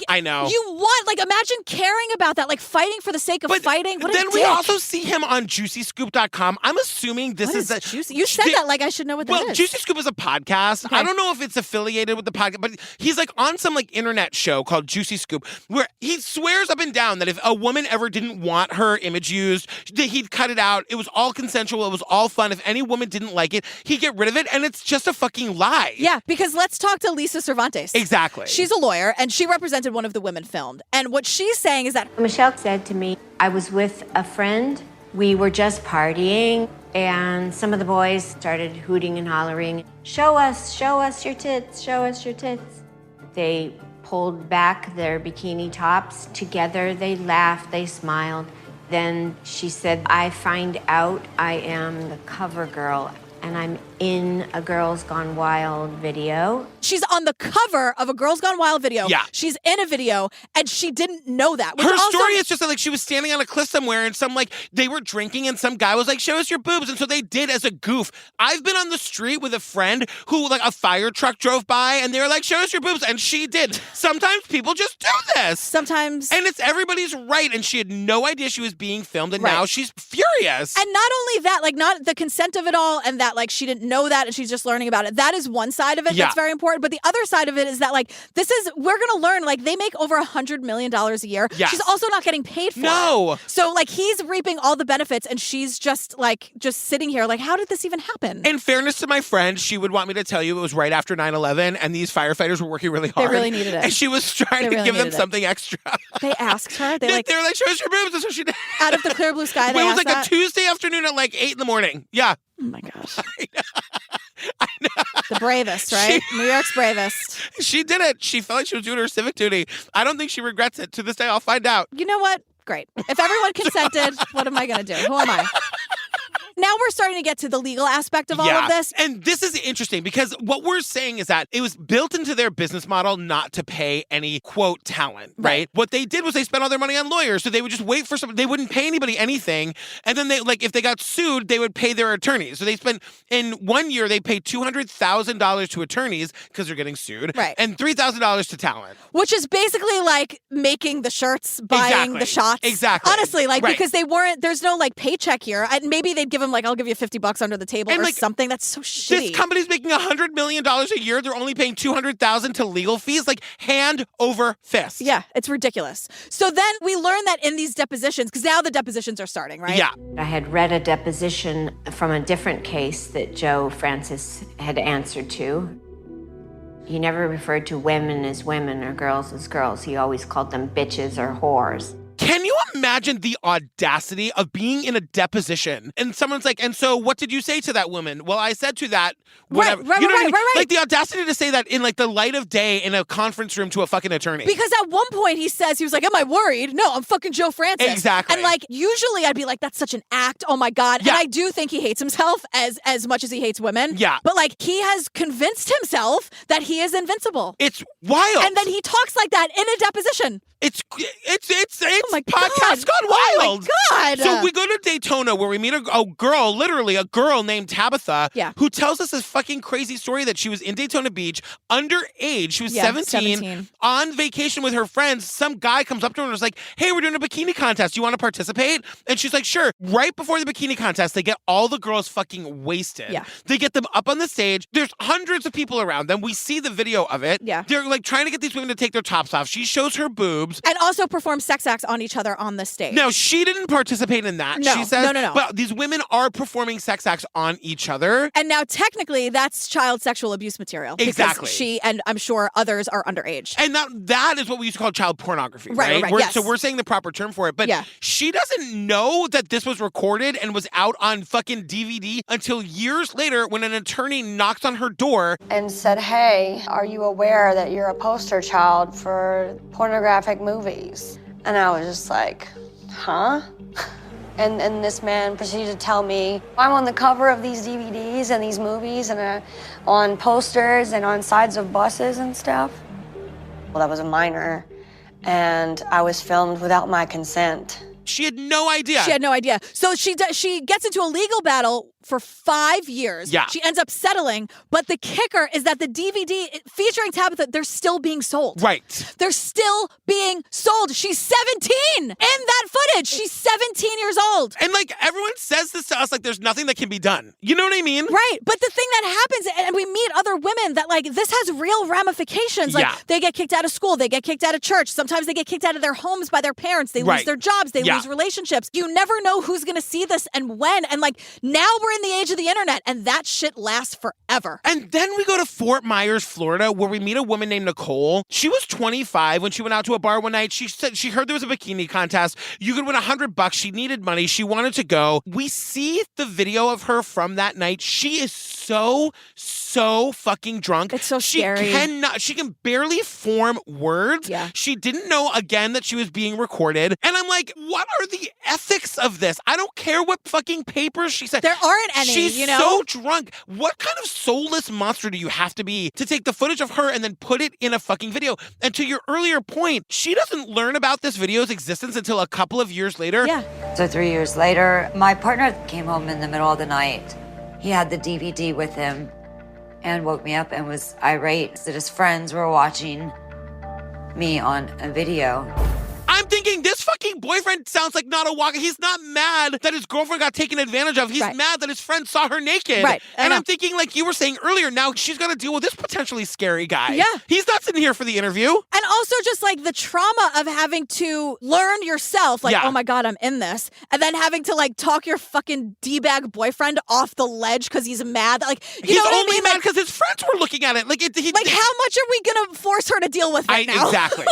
Speaker 1: I know.
Speaker 2: You want, like, imagine caring about that, like fighting for the sake of fighting. What
Speaker 1: then
Speaker 2: a
Speaker 1: we
Speaker 2: dick.
Speaker 1: also see him on JuicyScoop.com. I'm assuming this
Speaker 2: What
Speaker 1: is
Speaker 2: Juicy? You said that like I should know what that is.
Speaker 1: Well, Juicy Scoop is a podcast.
Speaker 2: Okay.
Speaker 1: I don't know if it's affiliated with the podcast, but he's like on some like internet show called Juicy Scoop where he swears up and down that if a woman ever didn't want her image used, he'd cut it out. It was all consensual. It was all fun. If any woman didn't like it, he'd get rid of it. And it's just a fucking lie.
Speaker 2: Yeah, because let's talk to Lisa Cervantes.
Speaker 1: Exactly.
Speaker 2: She's a lawyer, and she represented one of the women filmed. And what she's saying is that
Speaker 15: Michelle said to me, I was with a friend. We were just partying, and some of the boys started hooting and hollering, show us your tits, show us your tits. They pulled back their bikini tops. Together, they laughed, they smiled. Then she said, I find out I am the cover girl, and I'm in a Girls Gone Wild video.
Speaker 2: she's on the cover of a Girls Gone Wild video.
Speaker 1: Yeah.
Speaker 2: She's in a video, and she didn't know that.
Speaker 1: Her story is just that, like, she was standing on a cliff somewhere, and they were drinking, and some guy was like, show us your boobs. And so they did as a goof. I've been on the street with a friend who, like, a fire truck drove by, and they were like, show us your boobs. And she did. Sometimes people just do this.
Speaker 2: Sometimes.
Speaker 1: And it's everybody's right. And she had no idea she was being filmed, and now she's furious.
Speaker 2: And not only that, like, not the consent of it all, and that, like, she didn't know that, and she's just learning about it. That is one side of it that's very important. But the other side of it is that, like, we're going to learn, like, they make over $100 million a year.
Speaker 1: Yes.
Speaker 2: She's also not getting paid for it. So, like, he's reaping all the benefits, and she's just sitting here, like, how did this even happen?
Speaker 1: In fairness to my friend, she would want me to tell you it was right after 9/11, and these firefighters were working really hard.
Speaker 2: They really needed it.
Speaker 1: And she was trying to give them something extra.
Speaker 2: They asked her. They were like,
Speaker 1: show us your boobs. That's what she did.
Speaker 2: Out of the clear blue sky,
Speaker 1: It was like a Tuesday afternoon at like 8 a.m. Yeah.
Speaker 2: Oh my gosh. I know. The bravest, right? New York's bravest.
Speaker 1: She did it. She felt like she was doing her civic duty. I don't think she regrets it. To this day, I'll find out.
Speaker 2: You know what? Great. If everyone consented, what am I going to do? Who am I? Now we're starting to get to the legal aspect of all of this.
Speaker 1: And this is interesting because what we're saying is that it was built into their business model not to pay any, quote, talent, right? What they did was they spent all their money on lawyers. So they would just wait for something. They wouldn't pay anybody anything. And then if they got sued, they would pay their attorneys. So they spent, in 1 year, they paid $200,000 to attorneys because they're getting sued.
Speaker 2: Right.
Speaker 1: And $3,000 to talent.
Speaker 2: Which is basically like making the shirts, buying the shots.
Speaker 1: Exactly.
Speaker 2: Honestly, because there's no like paycheck here. And maybe they'd give them like, I'll give you $50 under the table or something. That's so shitty.
Speaker 1: This company's making $100 million a year. They're only paying $200,000 to legal fees, like hand over fist.
Speaker 2: Yeah, it's ridiculous. So then we learn that in these depositions, because now the depositions are starting, right?
Speaker 15: Yeah. I had read a deposition from a different case that Joe Francis had answered to. He never referred to women as women or girls as girls. He always called them bitches or whores.
Speaker 1: Can you imagine the audacity of being in a deposition and someone's like, and so what did you say to that woman? Well, I said to that, whatever.
Speaker 2: Right.
Speaker 1: Like the audacity to say that in like the light of day in a conference room to a fucking attorney.
Speaker 2: Because at one point he was like, am I worried? No, I'm fucking Joe Francis.
Speaker 1: Exactly.
Speaker 2: And like, usually I'd be like, that's such an act. Oh my God.
Speaker 1: Yeah.
Speaker 2: And I do think he hates himself as much as he hates women.
Speaker 1: Yeah.
Speaker 2: But like, he has convinced himself that he is invincible.
Speaker 1: It's wild.
Speaker 2: And then he talks like that in a deposition.
Speaker 1: It's
Speaker 2: oh my
Speaker 1: podcast
Speaker 2: God.
Speaker 1: gone wild.
Speaker 2: Oh my God.
Speaker 1: So we go to Daytona where we meet a girl, literally a girl named Tabitha, who tells us this fucking crazy story that she was in Daytona Beach, underage. She was 17, on vacation with her friends. Some guy comes up to her and was like, hey, we're doing a bikini contest. Do you want to participate? And she's like, sure. Right before the bikini contest, they get all the girls fucking wasted.
Speaker 2: Yeah.
Speaker 1: They get them up on the stage. There's hundreds of people around them. We see the video of it.
Speaker 2: Yeah.
Speaker 1: They're like trying to get these women to take their tops off. She shows her boobs.
Speaker 2: And also perform sex acts on each other on the stage.
Speaker 1: No, she didn't participate in that.
Speaker 2: No,
Speaker 1: she says,
Speaker 2: no.
Speaker 1: But these women are performing sex acts on each other.
Speaker 2: And now, technically, that's child sexual abuse material.
Speaker 1: Exactly.
Speaker 2: Because she, and I'm sure others, are underage.
Speaker 1: And that is what we used to call child pornography,
Speaker 2: right?
Speaker 1: So we're saying the proper term for it. But she doesn't know that this was recorded and was out on fucking DVD until years later when an attorney knocks on her door
Speaker 16: and said, hey, are you aware that you're a poster child for pornographic movies? And I was just like, huh? And this man proceeded to tell me, I'm on the cover of these DVDs and these movies and on posters and on sides of buses and stuff. Well, I was a minor, and I was filmed without my consent.
Speaker 1: She had no idea.
Speaker 2: She had no idea. So she gets into a legal battle for 5 years.
Speaker 1: Yeah.
Speaker 2: She ends up settling, but the kicker is that the DVD featuring Tabitha, they're still being sold.
Speaker 1: Right.
Speaker 2: They're still being sold. She's 17 in that footage. She's 17 years old.
Speaker 1: And like everyone says this to us like there's nothing that can be done. You know what I mean?
Speaker 2: Right. But the thing that happens, and we meet other women that like this has real ramifications. Like they get kicked out of school, they get kicked out of church. Sometimes they get kicked out of their homes by their parents. They lose their jobs, they lose relationships. You never know who's going to see this and when. And like now we're in the age of the internet, and that shit lasts forever.
Speaker 1: And then we go to Fort Myers, Florida, where we meet a woman named Nicole. She was 25 when she went out to a bar one night. She said she heard there was a bikini contest. You could win $100. She needed money. She wanted to go. We see the video of her from that night. She is so fucking drunk.
Speaker 2: It's so scary.
Speaker 1: She can barely form words.
Speaker 2: Yeah.
Speaker 1: She didn't know, again, that she was being recorded. And I'm like, what are the ethics of this? I don't care what fucking papers she said.
Speaker 2: There aren't any,
Speaker 1: She's
Speaker 2: you know?
Speaker 1: so drunk. What kind of soulless monster do you have to be to take the footage of her and then put it in a fucking video? And to your earlier point, she doesn't learn about this video's existence until a couple of years later.
Speaker 2: Yeah.
Speaker 17: So 3 years later, my partner came home in the middle of the night. He had the DVD with him and woke me up and was irate that his friends were watching me on a video.
Speaker 1: I'm thinking this fucking boyfriend sounds like not a walker. He's not mad that his girlfriend got taken advantage of. He's mad that his friend saw her naked.
Speaker 2: Right.
Speaker 1: And I'm thinking, like you were saying earlier, now she's got to deal with this potentially scary guy.
Speaker 2: Yeah.
Speaker 1: He's not sitting here for the interview.
Speaker 2: And also just like the trauma of having to learn yourself, like, oh my God, I'm in this. And then having to like talk your fucking D-bag boyfriend off the ledge because he's mad. Like, you know what
Speaker 1: only
Speaker 2: I mean?
Speaker 1: mad because his friends were looking at it. Like,
Speaker 2: how much are we going to force her to deal with right now?
Speaker 1: Exactly.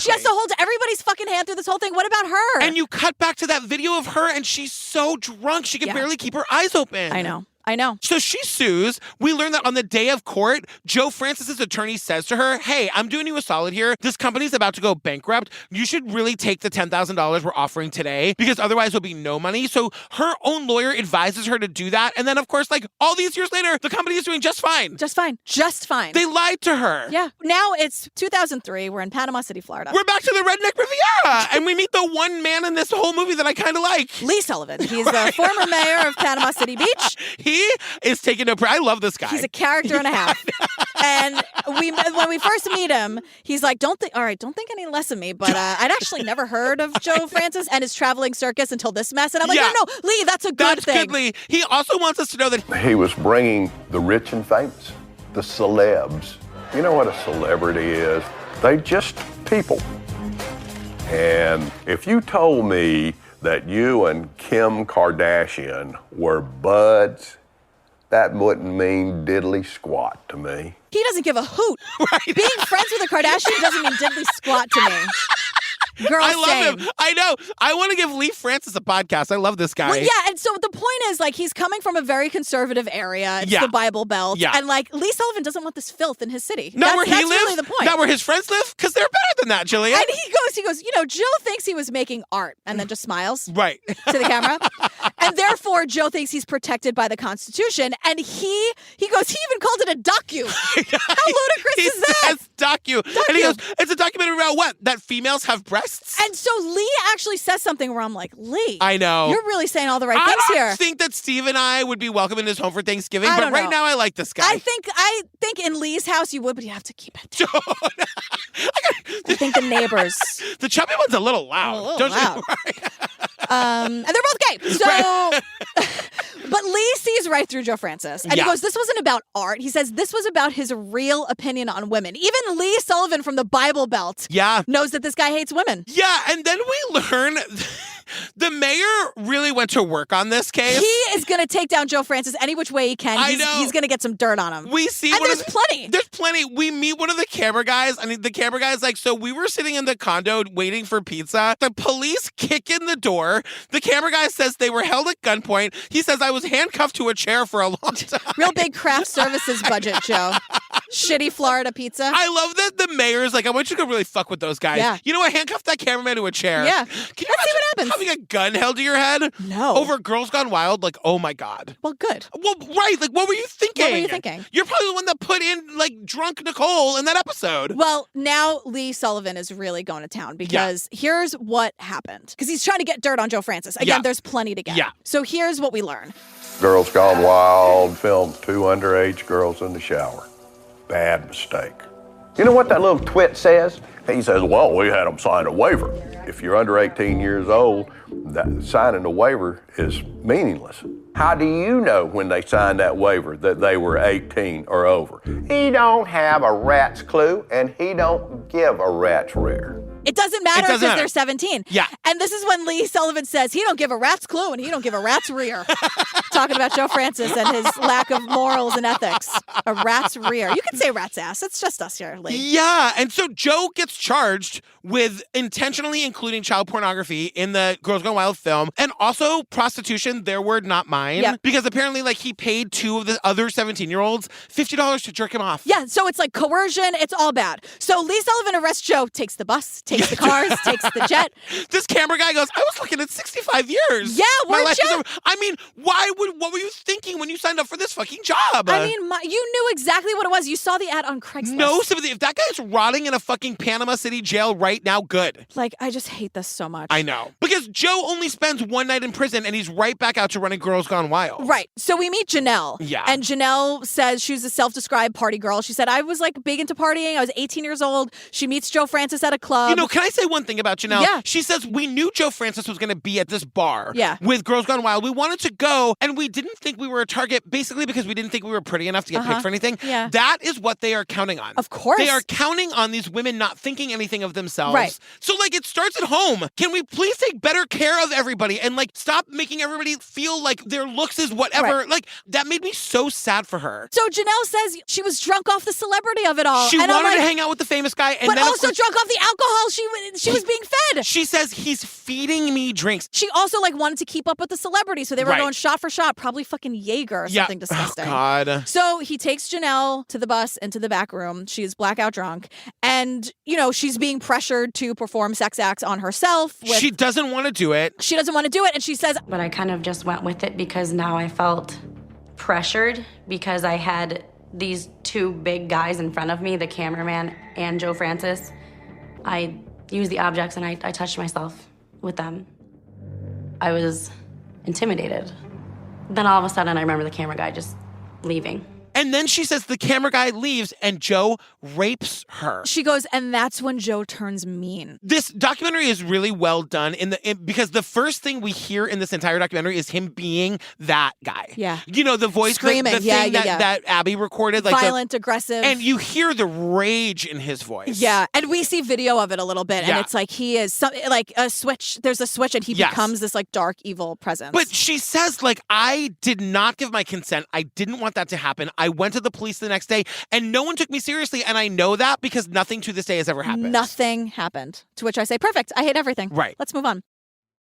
Speaker 2: She has to hold everybody's fucking hand through this whole thing. What about her?
Speaker 1: And you cut back to that video of her and she's so drunk she can barely keep her eyes open.
Speaker 2: I know. So
Speaker 1: she sues. We learn that on the day of court, Joe Francis's attorney says to her, hey, I'm doing you a solid here. This company's about to go bankrupt. You should really take the $10,000 we're offering today because otherwise there'll be no money. So her own lawyer advises her to do that. And then, of course, like all these years later, the company is doing just fine.
Speaker 2: Just fine.
Speaker 1: They lied to her.
Speaker 2: Yeah. Now it's 2003. We're in Panama City, Florida.
Speaker 1: We're back to the Redneck Riviera. And we meet the one man in this whole movie that I kind of like.
Speaker 2: Lee Sullivan. He's the former mayor of Panama City Beach.
Speaker 1: He is taking I love this guy.
Speaker 2: He's a character and a half. And when we first meet him, he's like, don't think any less of me. But I'd actually never heard of Joe Francis and his traveling circus until this mess. And I'm like, no, Lee, that's a good thing.
Speaker 1: That's good, Lee. He also wants us to know that
Speaker 18: he was bringing the rich and famous, the celebs. You know what a celebrity is? They just people. And if you told me that you and Kim Kardashian were buds, that wouldn't mean diddly squat to me.
Speaker 2: He doesn't give a hoot. Right. Being friends with a Kardashian doesn't mean diddly squat to me. Girl,
Speaker 1: I love him. I know. I want to give Lee Francis a podcast. I love this guy.
Speaker 2: Well, yeah, and so the point is, like, he's coming from a very conservative area. It's the Bible Belt.
Speaker 1: Yeah.
Speaker 2: And, like, Lee Sullivan doesn't want this filth in his city.
Speaker 1: Not where he lives?
Speaker 2: That's really the point.
Speaker 1: Not where his friends live? Because they're better than that, Jillian.
Speaker 2: And he goes, you know, Joe thinks he was making art, and then just smiles.
Speaker 1: Right.
Speaker 2: To the camera. And therefore, Joe thinks he's protected by the Constitution. And he goes, he even called it a docu. How ludicrous is that?
Speaker 1: Says docu. And he goes, it's a documentary about what? That females have breasts?
Speaker 2: And so Lee actually says something where I'm like, Lee,
Speaker 1: I know.
Speaker 2: You're really saying all the right things here.
Speaker 1: I don't think that Steve and I would be welcome in his home for Thanksgiving,
Speaker 2: but
Speaker 1: right now I like this guy.
Speaker 2: I think in Lee's house you would, but you have to keep it down. I think the neighbors.
Speaker 1: The chubby one's a little loud.
Speaker 2: Loud. And they're both gay. So, but Lee sees right through Joe Francis. And he goes, this wasn't about art. He says this was about his real opinion on women. Even Lee Sullivan from the Bible Belt knows that this guy hates women.
Speaker 1: Yeah, and then we learn the mayor really went to work on this case.
Speaker 2: He is going to take down Joe Francis any which way he can. He's going to get some dirt on him.
Speaker 1: We see,
Speaker 2: and there's plenty.
Speaker 1: There's plenty. We meet one of the camera guys. I mean, the camera guy's like, so we were sitting in the condo waiting for pizza. The police kick in the door. The camera guy says they were held at gunpoint. He says, I was handcuffed to a chair for a long time.
Speaker 2: Real big craft services budget, Joe. Shitty Florida pizza.
Speaker 1: I love that the mayor's like, I want you to really fuck with those guys.
Speaker 2: Yeah.
Speaker 1: You know what? Handcuff that cameraman to a chair.
Speaker 2: Yeah.
Speaker 1: Can you
Speaker 2: Let's see what happens.
Speaker 1: Having a gun held to your head?
Speaker 2: No.
Speaker 1: Over Girls Gone Wild? Like, oh my God.
Speaker 2: Well, good.
Speaker 1: Well, right. Like, what were you thinking?
Speaker 2: What were you thinking?
Speaker 1: You're probably the one that put in, like, drunk Nicole in that episode.
Speaker 2: Well, now Lee Sullivan is really going to town because here's what happened. Because he's trying to get dirt on Joe Francis. Again, there's plenty to get.
Speaker 1: Yeah.
Speaker 2: So here's what we learn.
Speaker 18: Girls Gone Wild filmed 2 underage girls in the shower. Bad mistake. You know what that little twit says? He says, well, we had them sign a waiver. If you're under 18 years old, that signing a waiver is meaningless. How do you know when they signed that waiver that they were 18 or over? He don't have a rat's clue, and he don't give a rat's rear.
Speaker 2: It doesn't matter because they're 17.
Speaker 1: Yeah.
Speaker 2: And this is when Lee Sullivan says he don't give a rat's clue and he don't give a rat's rear. Talking about Joe Francis and his lack of morals and ethics. A rat's rear. You can say rat's ass. It's just us here, Lee.
Speaker 1: Yeah. And so Joe gets charged with intentionally including child pornography in the Girls Gone Wild film and also prostitution, their word, not mine.
Speaker 2: Yep.
Speaker 1: Because apparently, like, he paid 2 of the other 17-year-olds $50 to jerk him off.
Speaker 2: Yeah, so it's like coercion. It's all bad. So Lee Sullivan arrests Joe, takes the bus, takes the cars, takes the jet.
Speaker 1: This camera guy goes, I was looking at 65 years.
Speaker 2: Yeah,
Speaker 1: My
Speaker 2: weren't
Speaker 1: life
Speaker 2: you?
Speaker 1: is over. I mean, what were you thinking when you signed up for this fucking job?
Speaker 2: I mean, you knew exactly what it was. You saw the ad on Craigslist.
Speaker 1: No sympathy. If that guy's rotting in a fucking Panama City jail right now, good.
Speaker 2: Like, I just hate this so much.
Speaker 1: I know. Because Joe only spends 1 night in prison and he's right back out to running Girls Gone Wild.
Speaker 2: Right. So we meet Janelle.
Speaker 1: Yeah.
Speaker 2: And Janelle says she's a self-described party girl. She said, I was like big into partying. I was 18 years old. She meets Joe Francis at a club.
Speaker 1: You know, can I say one thing about Janelle?
Speaker 2: Yeah.
Speaker 1: She says, we knew Joe Francis was going to be at this bar
Speaker 2: Yeah.
Speaker 1: with Girls Gone Wild. We wanted to go and we didn't think we were a target basically because we didn't think we were pretty enough to get picked for anything.
Speaker 2: Yeah.
Speaker 1: That is what they are counting on.
Speaker 2: Of course.
Speaker 1: They are counting on these women not thinking anything of themselves.
Speaker 2: Right.
Speaker 1: So, like, it starts at home. Can we please take better care of everybody and, like, stop making everybody feel like their looks is whatever?
Speaker 2: Right.
Speaker 1: Like, that made me so sad for her.
Speaker 2: So Janelle says she was drunk off the celebrity of it all.
Speaker 1: She
Speaker 2: and I'm
Speaker 1: wanted
Speaker 2: like,
Speaker 1: to hang out with the famous guy. And
Speaker 2: but
Speaker 1: then, of
Speaker 2: also
Speaker 1: course,
Speaker 2: drunk off the alcohol she was being fed.
Speaker 1: she says, he's feeding me drinks.
Speaker 2: She also like wanted to keep up with the celebrity. So they were
Speaker 1: Right.
Speaker 2: going shot for shot, probably fucking Jaeger or something disgusting.
Speaker 1: Oh, God.
Speaker 2: So he takes Janelle to the bus into the back room. She's blackout drunk. And, you know, she's being pressured to perform sex acts on herself.
Speaker 1: She doesn't want to do it.
Speaker 2: She doesn't want to do it. And she says,
Speaker 19: But I kind of just went with it because now I felt pressured because I had these 2 big guys in front of me, the cameraman and Joe Francis. I used the objects and I touched myself with them. I was intimidated. Then all of a sudden I remember the camera guy just leaving.
Speaker 1: And then she says the camera guy leaves and Joe rapes her.
Speaker 2: She goes, and that's when Joe turns mean.
Speaker 1: This documentary is really well done because the first thing we hear in this entire documentary is him being that guy.
Speaker 2: Yeah.
Speaker 1: You know, the voice,
Speaker 2: Screaming.
Speaker 1: the thing that Abby recorded. Like
Speaker 2: violent, aggressive.
Speaker 1: And you hear the rage in his voice.
Speaker 2: Yeah. And we see video of it a little bit. And
Speaker 1: Yeah.
Speaker 2: it's like he is like a switch. There's a switch and he becomes this like dark, evil presence.
Speaker 1: But she says, like, I did not give my consent. I didn't want that to happen. I went to the police the next day and no one took me seriously. And I know that because nothing to this day has ever happened.
Speaker 2: Nothing happened. To which I say, perfect. I hate everything.
Speaker 1: Right.
Speaker 2: Let's move on.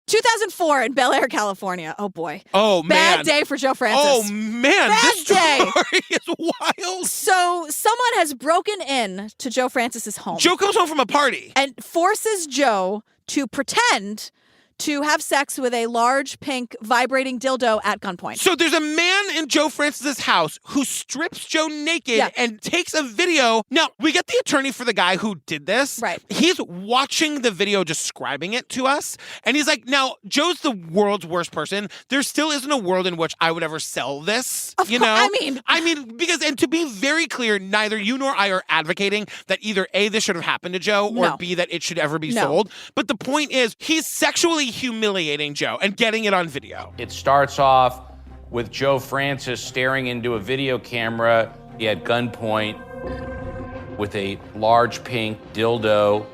Speaker 2: 2004 in Bel Air, California. Oh, boy.
Speaker 1: Oh, man.
Speaker 2: Bad day for Joe Francis.
Speaker 1: Oh, man.
Speaker 2: Bad
Speaker 1: This
Speaker 2: day.
Speaker 1: story is wild.
Speaker 2: So someone has broken in to Joe Francis's home.
Speaker 1: Joe comes home from a party.
Speaker 2: And forces Joe to pretend to have sex with a large, pink, vibrating dildo at gunpoint.
Speaker 1: So there's a man in Joe Francis's house who strips Joe naked and takes a video. Now, we get the attorney for the guy who did this.
Speaker 2: Right.
Speaker 1: He's watching the video, describing it to us. And he's like, now, Joe's the world's worst person. There still isn't a world in which I would ever sell this.
Speaker 2: Of
Speaker 1: you
Speaker 2: course.
Speaker 1: know? I mean, because, and to be very clear, neither you nor I are advocating that either A, this should have happened to Joe, or
Speaker 2: No.
Speaker 1: B, that it should ever be
Speaker 2: No.
Speaker 1: sold. But the point is, he's sexually basically humiliating Joe and getting it on video.
Speaker 20: It starts off with Joe Francis staring into a video camera at gunpoint with a large pink dildo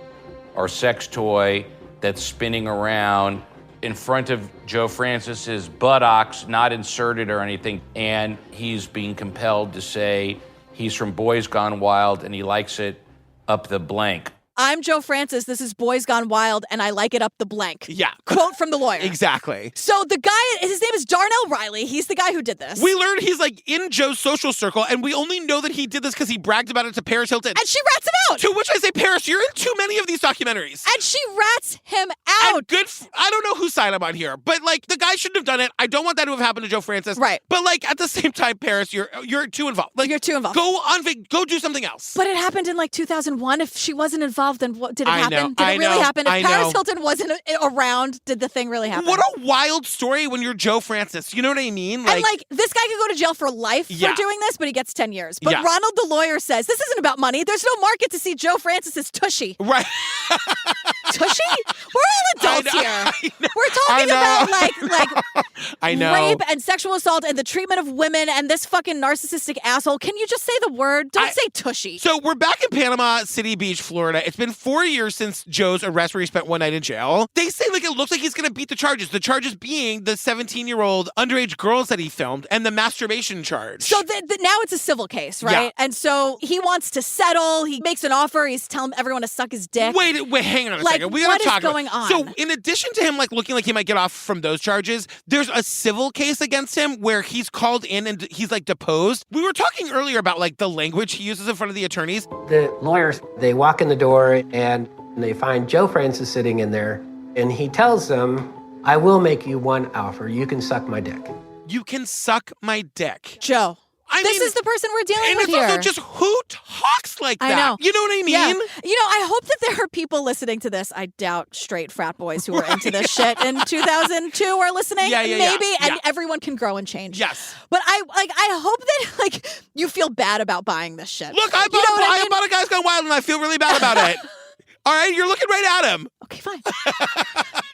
Speaker 20: or sex toy that's spinning around in front of Joe Francis's buttocks, not inserted or anything, and he's being compelled to say he's from Boys Gone Wild and he likes it up the blank.
Speaker 2: I'm Joe Francis. This is Boys Gone Wild, and I like it up the blank.
Speaker 1: Yeah.
Speaker 2: Quote from the lawyer.
Speaker 1: Exactly.
Speaker 2: So the guy, his name is Darnell Riley. He's the guy who did this.
Speaker 1: We learned he's like in Joe's social circle, and we only know that he did this because he bragged about it to Paris Hilton.
Speaker 2: And she rats him out.
Speaker 1: To which I say, Paris, you're in too many of these documentaries.
Speaker 2: And she rats him out.
Speaker 1: And I don't know whose side I'm on here, but like the guy shouldn't have done it. I don't want that to have happened to Joe Francis.
Speaker 2: Right.
Speaker 1: But like at the same time, Paris, you're too involved. Like
Speaker 2: you're too involved.
Speaker 1: Go do something else.
Speaker 2: But it happened in like 2001. If she wasn't involved, then what did it happen? Did it
Speaker 1: I
Speaker 2: really
Speaker 1: know,
Speaker 2: happen? If
Speaker 1: I
Speaker 2: Paris
Speaker 1: know.
Speaker 2: Hilton wasn't around, did the thing really happen?
Speaker 1: What a wild story when you're Joe Francis. You know what I mean?
Speaker 2: And like this guy could go to jail for life for doing this, but he gets 10 years. But
Speaker 1: Yeah.
Speaker 2: Ronald, the lawyer, says this isn't about money. There's no market to see Joe Francis's tushy.
Speaker 1: Right.
Speaker 2: Tushy? We're all adults here. We're talking
Speaker 1: I
Speaker 2: about like
Speaker 1: I know.
Speaker 2: rape and sexual assault and the treatment of women and this fucking narcissistic asshole. Can you just say the word? Don't say tushy.
Speaker 1: So we're back in Panama City Beach, Florida. It's been 4 years since Joe's arrest where he spent one night in jail. They say like it looks like he's going to beat the charges. The charges being the 17-year-old underage girls that he filmed and the masturbation charge.
Speaker 2: So now it's a civil case, right?
Speaker 1: Yeah.
Speaker 2: And so he wants to settle. He makes an offer. He's telling everyone to suck his dick.
Speaker 1: Wait, hang on a
Speaker 2: Like,
Speaker 1: second. We gotta
Speaker 2: what is
Speaker 1: talk
Speaker 2: going
Speaker 1: about.
Speaker 2: on?
Speaker 1: So, in addition to him like looking like he might get off from those charges, there's a civil case against him where he's called in and he's like deposed. We were talking earlier about like the language he uses in front of the attorneys.
Speaker 21: The lawyers, they walk in the door and they find Joe Francis sitting in there, and he tells them, "I will make you one offer. You can suck my dick."
Speaker 1: You can suck my dick.
Speaker 2: Joe. This
Speaker 1: mean,
Speaker 2: is the person we're dealing
Speaker 1: and
Speaker 2: with
Speaker 1: it's
Speaker 2: here.
Speaker 1: also just who talks like that?
Speaker 2: I know.
Speaker 1: You know what I mean?
Speaker 2: Yeah. You know, I hope that there are people listening to this. I doubt straight frat boys who were into this shit in 2002 are listening.
Speaker 1: Yeah,
Speaker 2: maybe, and
Speaker 1: yeah.
Speaker 2: everyone can grow and change.
Speaker 1: Yes.
Speaker 2: But I hope that like you feel bad about buying this shit.
Speaker 1: Look, I bought a Guy's Gone Wild and I feel really bad about it. All right, you're looking right at him.
Speaker 2: Okay, fine.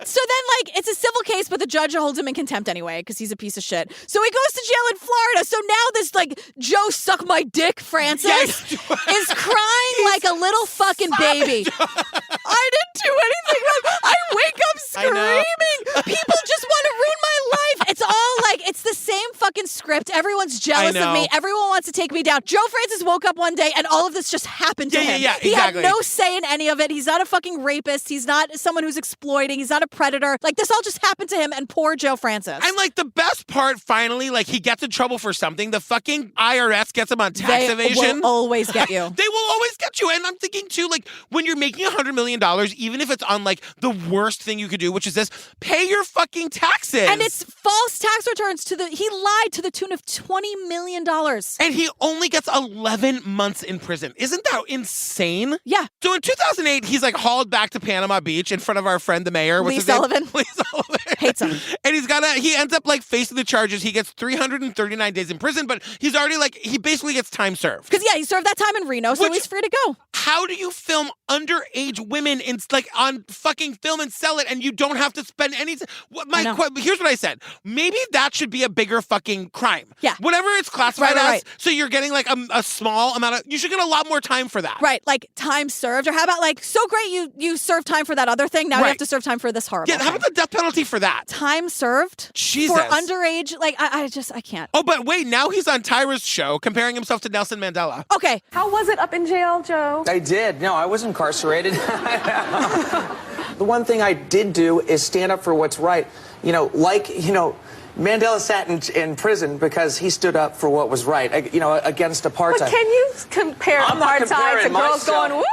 Speaker 2: So then, like, it's a civil case, but the judge holds him in contempt anyway because he's a piece of shit. So he goes to jail in Florida. So now this, like, Joe suck my dick Francis is crying like a little fucking baby. I didn't do anything wrong. I wake up screaming. People just want to ruin my life. It's all like, it's the same fucking script. Everyone's jealous of me. Everyone wants to take me down. Joe Francis woke up one day and all of this just happened to him. He
Speaker 1: exactly.
Speaker 2: had no say in any of it. He's not a fucking rapist. He's not someone who's exploiting. He's not a predator. Like, this all just happened to him and poor Joe Francis.
Speaker 1: And like the best part, finally, like he gets in trouble for something. The fucking IRS gets him on tax evasion.
Speaker 2: They will always get you.
Speaker 1: They will always get you. And I'm thinking too, like when you're making $100 million, even if it's on like the worst thing you could do, which is this, pay your fucking taxes.
Speaker 2: And it's false tax returns he lied to the tune of $20 million.
Speaker 1: And he only gets 11 months in prison. Isn't that insane?
Speaker 2: Yeah.
Speaker 1: So in 2008, he's like hauled back to Panama Beach in front of our friend, the mayor.
Speaker 2: Lee Sullivan.
Speaker 1: Lee Sullivan.
Speaker 2: Hates him.
Speaker 1: And he ends up like facing the charges. He gets 339 days in prison, but he's already like, he basically gets time served.
Speaker 2: Because he served that time in Reno, so he's free to go.
Speaker 1: How do you film underage women in like on fucking film and sell it and you don't have to spend any here's what I said. Maybe that should be a bigger fucking crime.
Speaker 2: Yeah.
Speaker 1: Whatever it's classified as.
Speaker 2: Right.
Speaker 1: So you're getting like a small amount of, you should get a lot more time for that.
Speaker 2: Right. Like time served. Or how about like, so great you served time for that other thing. Now you have to serve time for this horrible
Speaker 1: thing. How about the death penalty for that?
Speaker 2: Time served?
Speaker 1: Jesus.
Speaker 2: For underage, like I can't.
Speaker 1: Oh, but wait, now he's on Tyra's show comparing himself to Nelson Mandela.
Speaker 2: Okay.
Speaker 22: How was it up in jail, Joe?
Speaker 5: I did. No, I was incarcerated. The one thing I did do is stand up for what's right. Mandela sat in prison because he stood up for what was right, against apartheid.
Speaker 22: But can you compare apartheid to girls going, woo?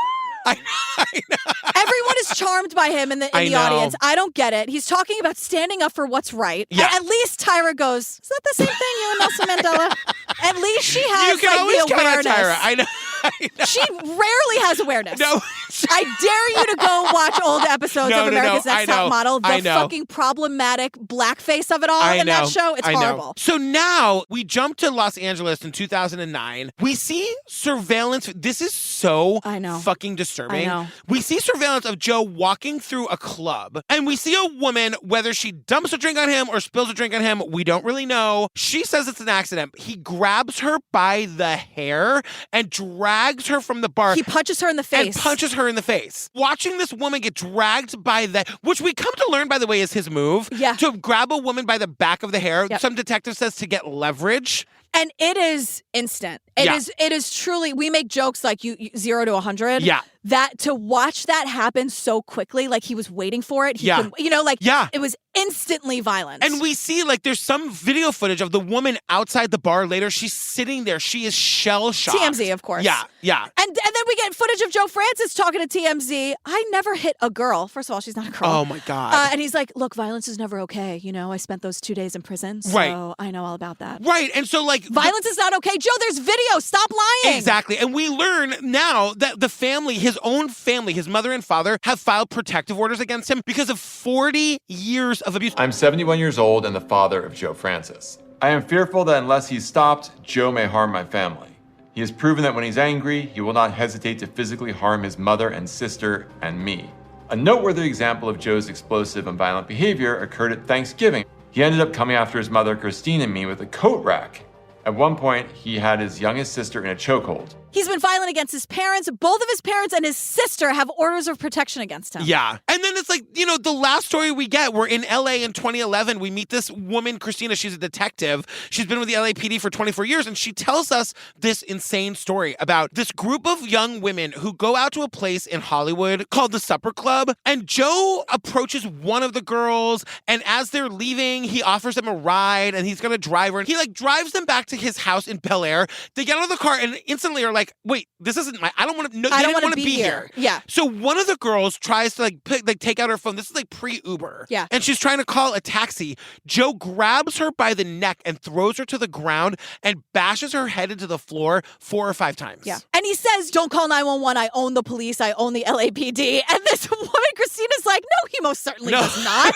Speaker 1: I know.
Speaker 2: Everyone is charmed by him in the audience. I don't get it. He's talking about standing up for what's right.
Speaker 1: Yeah.
Speaker 2: At least Tyra goes, is that the same thing, you and Nelson Mandela? At least she has
Speaker 1: you can always
Speaker 2: the awareness.
Speaker 1: Count on Tyra. I know.
Speaker 2: She rarely has awareness.
Speaker 1: No.
Speaker 2: I dare you to go watch old episodes of America's Next Top Model. The fucking problematic blackface of it all in that show. It's horrible.
Speaker 1: So now we jump to Los Angeles in 2009. We see surveillance. This is so
Speaker 2: I know.
Speaker 1: fucking disturbing.
Speaker 2: I know.
Speaker 1: We see surveillance of Joe walking through a club, and we see a woman, whether she dumps a drink on him or spills a drink on him, we don't really know. She says it's an accident. He grabs her by the hair and drags her from the bar.
Speaker 2: He punches her in the face.
Speaker 1: And punches her in the face. Watching this woman get dragged by the, which we come to learn, by the way, is his move.
Speaker 2: Yeah.
Speaker 1: To grab a woman by the back of the hair.
Speaker 2: Yep.
Speaker 1: Some detective says to get leverage.
Speaker 2: And it is instant. It is truly, we make jokes like you 0 to 100.
Speaker 1: Yeah.
Speaker 2: That to watch that happen so quickly, like he was waiting for it. It was instantly violent.
Speaker 1: And we see, like, there's some video footage of the woman outside the bar later. She's sitting there. She is shell-shocked.
Speaker 2: TMZ, of course.
Speaker 1: Yeah.
Speaker 2: And then we get footage of Joe Francis talking to TMZ. I never hit a girl. First of all, she's not a girl.
Speaker 1: Oh, my God.
Speaker 2: And he's like, look, violence is never okay. You know, I spent those 2 days in prison, so
Speaker 1: Right.
Speaker 2: I know all about that.
Speaker 1: Right. And so, like...
Speaker 2: Violence is not okay. Joe, there's video. Stop lying.
Speaker 1: Exactly. And we learn now that the family, his own family, his mother and father, have filed protective orders against him because of 40 years of abuse.
Speaker 4: I'm 71 years old and the father of Joe Francis. I am fearful that unless he's stopped, Joe may harm my family. He has proven that when he's angry, he will not hesitate to physically harm his mother and sister and me. A noteworthy example of Joe's explosive and violent behavior occurred at Thanksgiving. He ended up coming after his mother, Christine, and me with a coat rack. At one point, he had his youngest sister in a chokehold.
Speaker 2: He's been violent against his parents. Both of his parents and his sister have orders of protection against him.
Speaker 1: Yeah. And then it's like, you know, the last story we get, we're in LA in 2011. We meet this woman, Christina. She's a detective. She's been with the LAPD for 24 years. And she tells us this insane story about this group of young women who go out to a place in Hollywood called the Supper Club. And Joe approaches one of the girls. And as they're leaving, he offers them a ride and he's going to drive her. And he drives them back to his house in Bel Air. They get out of the car and instantly are like, wait, this isn't I don't want to,
Speaker 2: I don't want to be here. Yeah.
Speaker 1: So one of the girls tries to take out her phone. This is like pre-Uber.
Speaker 2: Yeah.
Speaker 1: And she's trying to call a taxi. Joe grabs her by the neck and throws her to the ground and bashes her head into the floor 4 or 5 times.
Speaker 2: Yeah. And he says, don't call 911. I own the police. I own the LAPD. And this woman, Christina's like, no, he most certainly does not.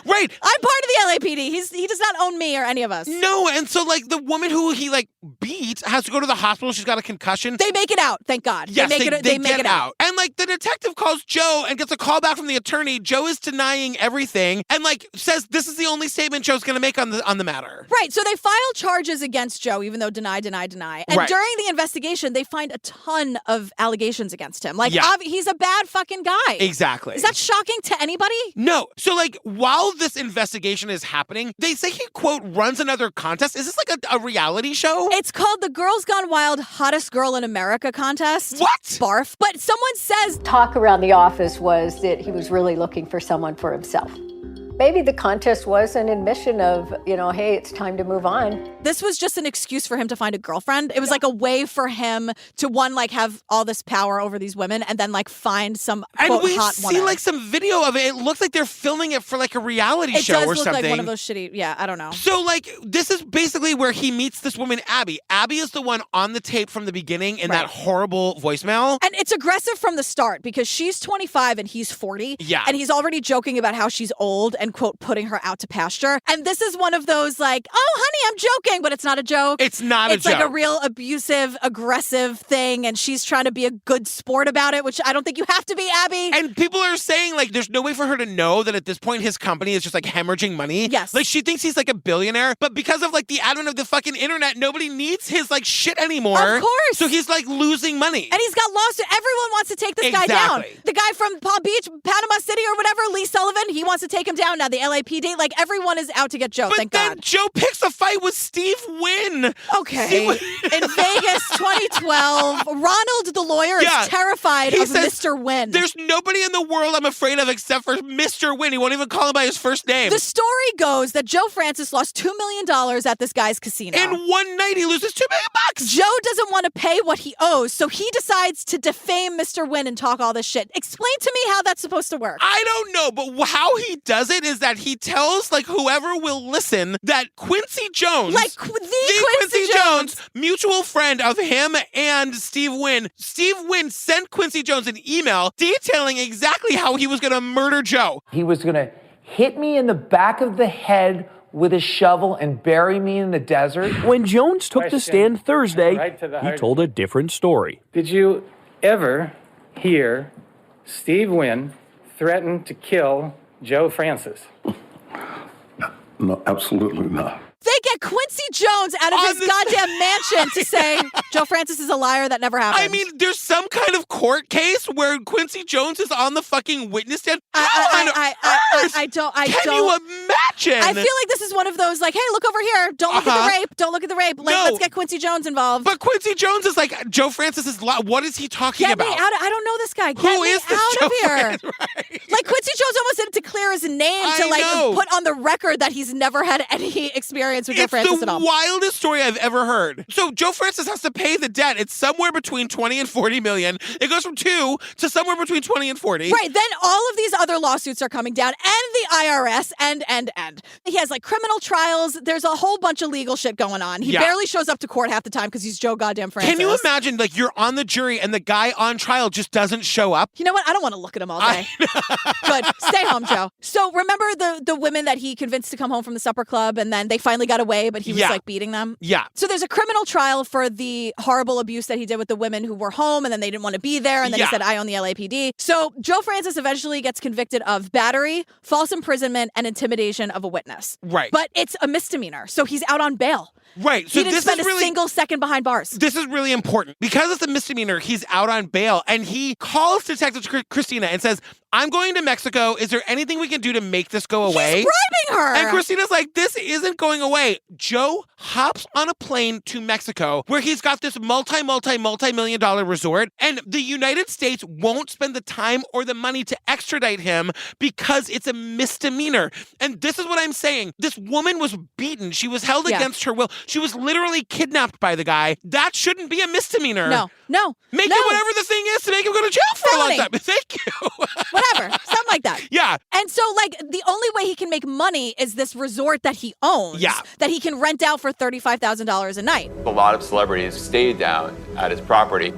Speaker 1: Right.
Speaker 2: I'm part of the LAPD. He does not own me or any of us.
Speaker 1: No. And so the woman who he beat has to go to the hospital. She's got a concussion.
Speaker 2: They make it out. Thank God.
Speaker 1: Yes,
Speaker 2: they make it out.
Speaker 1: And the detective calls Joe and gets a call back from the attorney. Joe is denying everything and says this is the only statement Joe's going to make on the matter.
Speaker 2: Right. So they file charges against Joe, even though deny. And
Speaker 1: Right.
Speaker 2: during the investigation, they find a ton of allegations against him.
Speaker 1: Yeah.
Speaker 2: He's a bad fucking guy.
Speaker 1: Exactly.
Speaker 2: Is that shocking to anybody?
Speaker 1: No. So while this investigation is happening, they say he, quote, runs another contest. Is this a reality show?
Speaker 2: It's called the Girls Gone Wild Hottest Girl in America contest.
Speaker 1: What?
Speaker 2: Barf. But someone says...
Speaker 13: Talk around the office was that he was really looking for someone for himself. Maybe the contest was an admission of, hey, it's time to move on.
Speaker 2: This was just an excuse for him to find a girlfriend. It was a way for him to, have all this power over these women and then, find some,
Speaker 1: and
Speaker 2: quote,
Speaker 1: we
Speaker 2: hot
Speaker 1: see,
Speaker 2: one.
Speaker 1: some video of it. It looks like they're filming it for, a reality show or something.
Speaker 2: It does look like one of those shitty, yeah, I don't know.
Speaker 1: So, this is basically where he meets this woman, Abby. Abby is the one on the tape from the beginning in that horrible voicemail.
Speaker 2: And it's aggressive from the start because she's 25 and he's 40.
Speaker 1: Yeah.
Speaker 2: And he's already joking about how she's old and, quote, putting her out to pasture. And this is one of those oh, honey, I'm joking, but it's not a joke.
Speaker 1: It's not a joke.
Speaker 2: It's a real abusive, aggressive thing. And she's trying to be a good sport about it, which I don't think you have to be, Abby.
Speaker 1: And people are saying, there's no way for her to know that at this point his company is just, hemorrhaging money.
Speaker 2: Yes.
Speaker 1: She thinks he's, a billionaire. But because of, the advent of the fucking internet, nobody needs his, shit anymore.
Speaker 2: Of course.
Speaker 1: So he's, losing money.
Speaker 2: And he's got lawsuit. Everyone wants to take this guy down. The guy from Palm Beach, Panama City or whatever, Lee Sullivan, he wants to take him down now. The LAPD, everyone is out to get Joe, thank God.
Speaker 1: But then Joe picks a fight with Steve Wynn.
Speaker 2: Okay. In Vegas 2012, Ronald the lawyer is terrified of Mr. Wynn.
Speaker 1: There's nobody in the world I'm afraid of except for Mr. Wynn. He won't even call him by his first name.
Speaker 2: The story goes that Joe Francis lost $2 million at this guy's casino.
Speaker 1: In one night, he loses $2 million.
Speaker 2: Joe doesn't want to pay what he owes, so he decides to defame Mr. Wynn and talk all this shit. Explain to me how that's supposed to work.
Speaker 1: I don't know, but how he does it is that he tells whoever will listen that Quincy Jones,
Speaker 2: the Quincy Jones,
Speaker 1: mutual friend of him and Steve Wynn sent Quincy Jones an email detailing exactly how he was going to murder Joe.
Speaker 7: He was going to hit me in the back of the head with a shovel and bury me in the desert.
Speaker 8: When Jones took the stand Thursday, he told a different story.
Speaker 21: Did you
Speaker 8: ever hear Steve Wynn threaten to kill Joe Francis?
Speaker 18: No, absolutely not.
Speaker 2: They get Quincy Jones out of his goddamn mansion to say Joe Francis is a liar that never happened.
Speaker 1: I mean, there's some kind of court case where Quincy Jones is on the fucking witness stand.
Speaker 2: I don't.
Speaker 1: Can you imagine?
Speaker 2: I feel like this is one of those like, hey, look over here. Don't look at the rape. Don't look at the rape. Let's get Quincy Jones involved.
Speaker 1: But Quincy Jones is like Joe Francis is. What is he talking about?
Speaker 2: Get me out! I don't know this guy.
Speaker 1: Who is this
Speaker 2: out
Speaker 1: Joe
Speaker 2: of here?
Speaker 1: Francis? Right.
Speaker 2: Like Quincy Jones almost had to clear his name to like put on the record that he's never had any experience with Joe Francis at all.
Speaker 1: It's the wildest story I've ever heard. So Joe Francis has to pay the debt. It's somewhere between 20 and 40 million. It goes from 2 to somewhere between 20 and 40.
Speaker 2: Right. Then all of these other lawsuits are coming down, and the IRS, and. He has like criminal trials. There's a whole bunch of legal shit going on. He barely shows up to court half the time because he's Joe goddamn Francis.
Speaker 1: Can you imagine, like, you're on the jury and the guy on trial just doesn't show up?
Speaker 2: You know what? I don't want to look at him all day. Good. Stay home, Joe. So remember the women that he convinced to come home from the supper club, and then they finally got away, but he was like beating them?
Speaker 1: Yeah.
Speaker 2: So there's a criminal trial for the horrible abuse that he did with the women who were home, and then they didn't want to be there, and then he said, I own the LAPD. So Joe Francis eventually gets convicted of battery, false imprisonment, and intimidation of a witness.
Speaker 1: Right.
Speaker 2: But it's a misdemeanor, so he's out on bail.
Speaker 1: Right. So
Speaker 2: he didn't
Speaker 1: this
Speaker 2: spend
Speaker 1: is
Speaker 2: a
Speaker 1: really,
Speaker 2: single second behind bars.
Speaker 1: This is really important. Because it's a misdemeanor, he's out on bail, and he calls Detective Christina and says, I'm going to Mexico. Is there anything we can do to make this go away?
Speaker 2: He's bribing her.
Speaker 1: And Christina's like, this isn't going away. Joe hops on a plane to Mexico where he's got this multi-million dollar resort, and the United States won't spend the time or the money to extradite him because it's a misdemeanor. And this is what I'm saying. This woman was beaten. She was held against her will. She was literally kidnapped by the guy. That shouldn't be a misdemeanor.
Speaker 2: No.
Speaker 1: Make it whatever the thing is to make him go to jail for a long time. Thank you.
Speaker 2: Whatever. Something like that.
Speaker 1: Yeah.
Speaker 2: And so, like, the only way he can make money is this resort that he owns.
Speaker 1: Yeah.
Speaker 2: That he can rent out for $35,000 a night.
Speaker 4: A lot of celebrities stayed down at his property,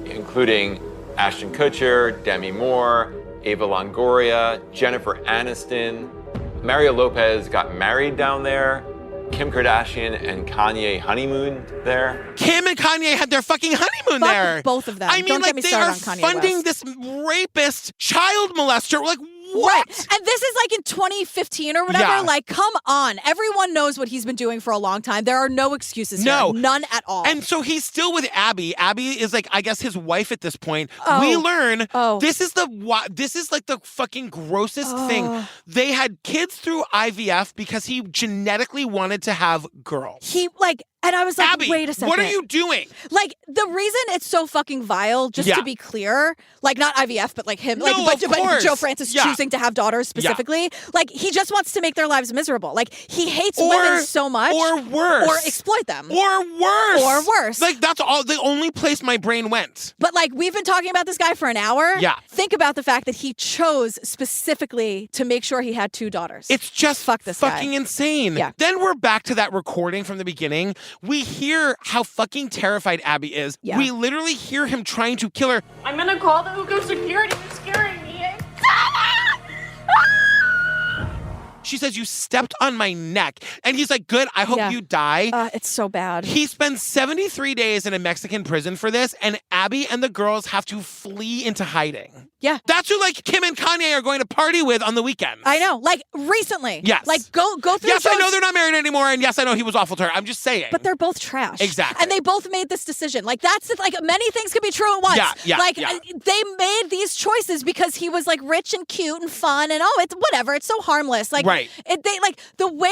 Speaker 4: including Ashton Kutcher, Demi Moore, Ava Longoria, Jennifer Aniston. Mario Lopez got married down there. Kim Kardashian and Kanye honeymooned there.
Speaker 1: Kim and Kanye had their fucking honeymoon there.
Speaker 2: Both of them.
Speaker 1: I mean,
Speaker 2: Don't
Speaker 1: like,
Speaker 2: get me
Speaker 1: they
Speaker 2: started
Speaker 1: are
Speaker 2: on Kanye
Speaker 1: funding
Speaker 2: West.
Speaker 1: this rapist, child molester. Like, what?
Speaker 2: Right. And this is like in 2015 or whatever.
Speaker 1: Yeah.
Speaker 2: Like, come on. Everyone knows what he's been doing for a long time. There are no excuses here. None at all.
Speaker 1: And so he's still with Abby. Abby is like, I guess, his wife at this point.
Speaker 2: Oh.
Speaker 1: We learn this is like the fucking grossest thing. They had kids through IVF because he genetically wanted to have girls.
Speaker 2: And I was like,
Speaker 1: Abby,
Speaker 2: wait a second.
Speaker 1: what are you doing?
Speaker 2: Like, the reason it's so fucking vile, just to be clear, like, not IVF, but like him,
Speaker 1: No,
Speaker 2: like, but
Speaker 1: of course.
Speaker 2: Joe Francis choosing to have daughters specifically, like, he just wants to make their lives miserable. Like, he hates women so much.
Speaker 1: Or worse.
Speaker 2: Or exploit them.
Speaker 1: Or worse. Like, that's the only place my brain went.
Speaker 2: But, like, we've been talking about this guy for an hour.
Speaker 1: Yeah.
Speaker 2: Think about the fact that he chose specifically to make sure he had 2 daughters.
Speaker 1: It's just fucking insane.
Speaker 2: Yeah.
Speaker 1: Then we're back to that recording from the beginning. We hear how fucking terrified Abby is.
Speaker 2: Yeah.
Speaker 1: We literally hear him trying to kill her.
Speaker 10: I'm gonna call the Hugo security. You're scaring me.
Speaker 1: She says, you stepped on my neck. And he's like, good, I hope you die.
Speaker 2: It's so bad.
Speaker 1: He spends 73 days in a Mexican prison for this, and Abby and the girls have to flee into hiding.
Speaker 2: Yeah.
Speaker 1: That's who, like, Kim and Kanye are going to party with on the weekends.
Speaker 2: I know. Like, recently.
Speaker 1: Yes.
Speaker 2: Like, go through
Speaker 1: Yes, I
Speaker 2: Joe's-
Speaker 1: know they're not married anymore, and yes, I know he was awful to her. I'm just saying.
Speaker 2: But they're both trash.
Speaker 1: Exactly.
Speaker 2: And they both made this decision. Like, that's it. Like, many things could be true at once.
Speaker 1: Yeah,
Speaker 2: like,
Speaker 1: yeah.
Speaker 2: they made these choices because he was, like, rich and cute and fun and, it's whatever. It's so harmless. Like,
Speaker 1: right.
Speaker 2: They, like, the way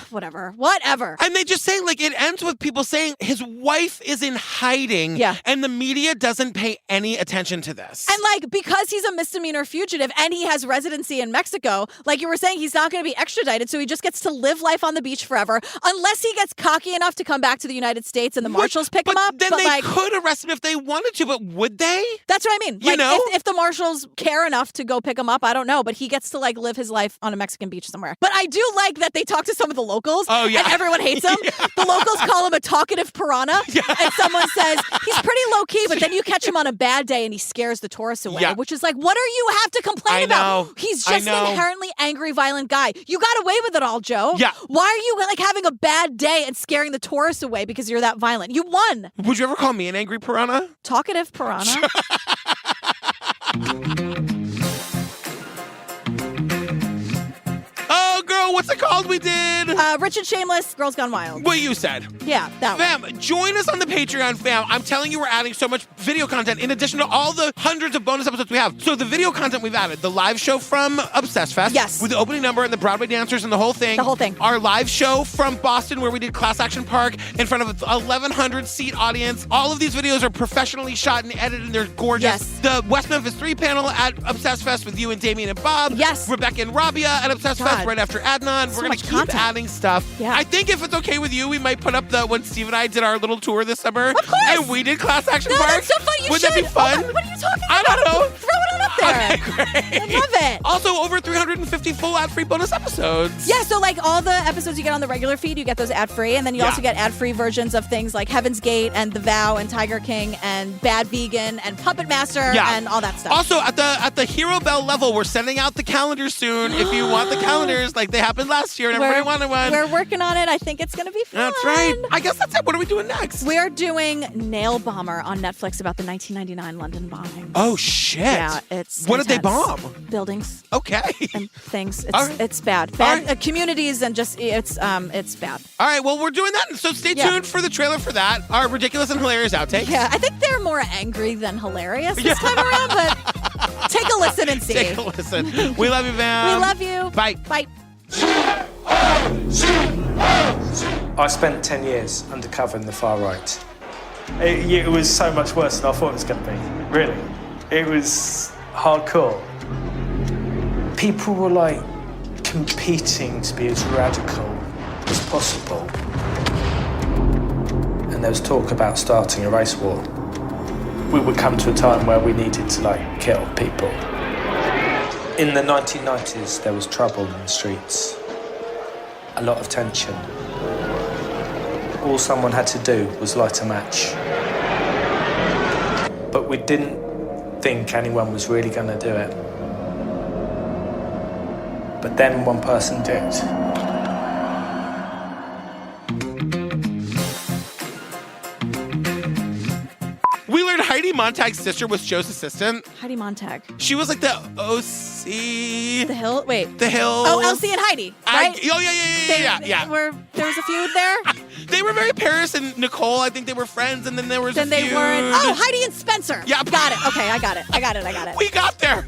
Speaker 2: whatever.
Speaker 1: And they just say, like, it ends with people saying his wife is in hiding.
Speaker 2: Yeah.
Speaker 1: And the media doesn't pay any attention to this.
Speaker 2: And, like, because he's a misdemeanor fugitive and he has residency in Mexico, like you were saying, he's not going to be extradited, so he just gets to live life on the beach forever, unless he gets cocky enough to come back to the United States and the marshals pick him up.
Speaker 1: Then they could arrest him if they wanted to, but would they?
Speaker 2: That's what I mean.
Speaker 1: You know?
Speaker 2: If the marshals care enough to go pick him up, I don't know, but he gets to, like, live his life on a Mexican beach somewhere. But I do like that they talk to some of the locals.
Speaker 1: Oh, yeah.
Speaker 2: And everyone hates him. The locals call him a talkative piranha. And someone says, he's pretty low-key, but then you catch him on a bad day and he scares the tourists away, which is like, what do you have to complain about? He's just an inherently angry, violent guy. You got away with it all, Joe.
Speaker 1: Yeah.
Speaker 2: Why are you like having a bad day and scaring the tourists away because you're that violent? You won.
Speaker 1: Would you ever call me an angry piranha?
Speaker 2: Talkative piranha.
Speaker 1: Oh, girl, what's it called we did?
Speaker 2: Rich and Shameless, Girls Gone Wild.
Speaker 1: What you said.
Speaker 2: Yeah, that
Speaker 1: one. Fam, join us on the Patreon, fam. I'm telling you, we're adding so much video content in addition to all the hundreds of bonus episodes we have. So the video content we've added, the live show from Obsessed Fest.
Speaker 2: Yes.
Speaker 1: With the opening number and the Broadway dancers and the whole thing.
Speaker 2: The whole thing.
Speaker 1: Our live show from Boston where we did Class Action Park in front of an 1,100 seat audience. All of these videos are professionally shot and edited and they're gorgeous.
Speaker 2: Yes.
Speaker 1: The West Memphis 3 panel at Obsessed Fest with you and Damien and Bob.
Speaker 2: Yes.
Speaker 1: Rebecca and Rabia at Obsessed Fest right after Adnan.
Speaker 2: So
Speaker 1: we're going
Speaker 2: much
Speaker 1: to keep
Speaker 2: content.
Speaker 1: adding stuff.
Speaker 2: Yeah.
Speaker 1: I think if it's okay with you, we might put up when Steve and I did our little tour this summer.
Speaker 2: Of course.
Speaker 1: And we did Class Action Park.
Speaker 2: That's so fun. You
Speaker 1: Would
Speaker 2: should.
Speaker 1: that be fun?
Speaker 2: Oh, what are you talking about?
Speaker 1: I don't know.
Speaker 2: Throw it up there.
Speaker 1: Okay, great.
Speaker 2: I love it.
Speaker 1: Also, over 350 full ad-free bonus episodes.
Speaker 2: Yeah, so like all the episodes you get on the regular feed, you get those ad-free, and then you also get ad-free versions of things like Heaven's Gate and The Vow and Tiger King and Bad Vegan and Puppet Master and all that stuff.
Speaker 1: Also, at the Hero Bell level, we're sending out the calendars soon. If you want the calendars, like they happened last year and everybody wanted one.
Speaker 2: We're working on it. I think it's going to be fun.
Speaker 1: That's right. I guess that's it. What are we doing next?
Speaker 2: We're doing Nail Bomber on Netflix about the 1999 London bombing.
Speaker 1: Oh, shit.
Speaker 2: Yeah, it's
Speaker 1: What did they
Speaker 2: intense.
Speaker 1: bomb?
Speaker 2: Buildings.
Speaker 1: Okay.
Speaker 2: And things. It's,
Speaker 1: All right.
Speaker 2: it's bad. Bad communities and just, it's bad.
Speaker 1: All right, well, we're doing that. So stay tuned for the trailer for that. Our ridiculous and hilarious outtakes.
Speaker 2: Yeah, I think they're more angry than hilarious this time around, but take a listen and see.
Speaker 1: Take a listen. We love you, Vam.
Speaker 2: We love you.
Speaker 1: Bye.
Speaker 2: Bye.
Speaker 3: I spent 10 years undercover in the far right. It was so much worse than I thought it was going to be, really. It was hardcore. People were like competing to be as radical as possible. And there was talk about starting a race war. We would come to a time where we needed to like kill people. In the 1990s, there was trouble in the streets. A lot of tension. All someone had to do was light a match. But we didn't think anyone was really going to do it. But then one person did.
Speaker 1: We learned Heidi Montag's sister was Joe's assistant.
Speaker 2: Heidi Montag.
Speaker 1: She was like the OC.
Speaker 2: The Hill? Wait.
Speaker 1: The Hill.
Speaker 2: Oh, Elsie and Heidi, right?
Speaker 1: Yeah.
Speaker 2: There was a feud there?
Speaker 1: They were very Paris and Nicole. I think they were friends, and then there was
Speaker 2: Then
Speaker 1: a
Speaker 2: they
Speaker 1: feud.
Speaker 2: weren't. Oh, Heidi and Spencer.
Speaker 1: Yeah.
Speaker 2: Got it. Okay, I got it.
Speaker 1: We got there.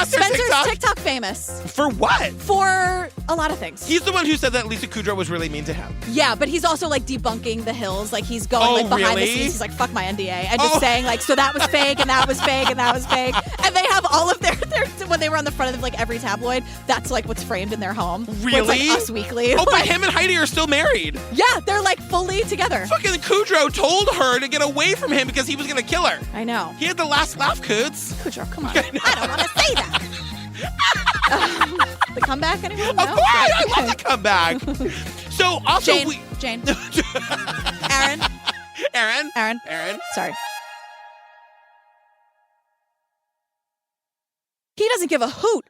Speaker 2: Spencer's TikTok famous.
Speaker 1: For what?
Speaker 2: For a lot of things.
Speaker 1: He's the one who said that Lisa Kudrow was really mean to him.
Speaker 2: Yeah, but he's also like debunking the Hills. Like he's going like behind the
Speaker 1: really?
Speaker 2: scenes. He's like, fuck my NDA. And just saying like, so that was fake and that was fake and that was fake. And they have all of their when they were on the front of like every tabloid, that's like what's framed in their home.
Speaker 1: Really?
Speaker 2: Where it's like Us Weekly.
Speaker 1: Oh, but him and Heidi are still married.
Speaker 2: Yeah, they're like fully together.
Speaker 1: Fucking Kudrow told her to get away from him because he was going to kill her.
Speaker 2: I know.
Speaker 1: He had the last laugh, Coots.
Speaker 2: Kudrow, come on. I don't want to say that. The comeback, anyone?
Speaker 1: Of course, I love the comeback. So also
Speaker 2: Jane. Aaron. Sorry. He doesn't give a hoot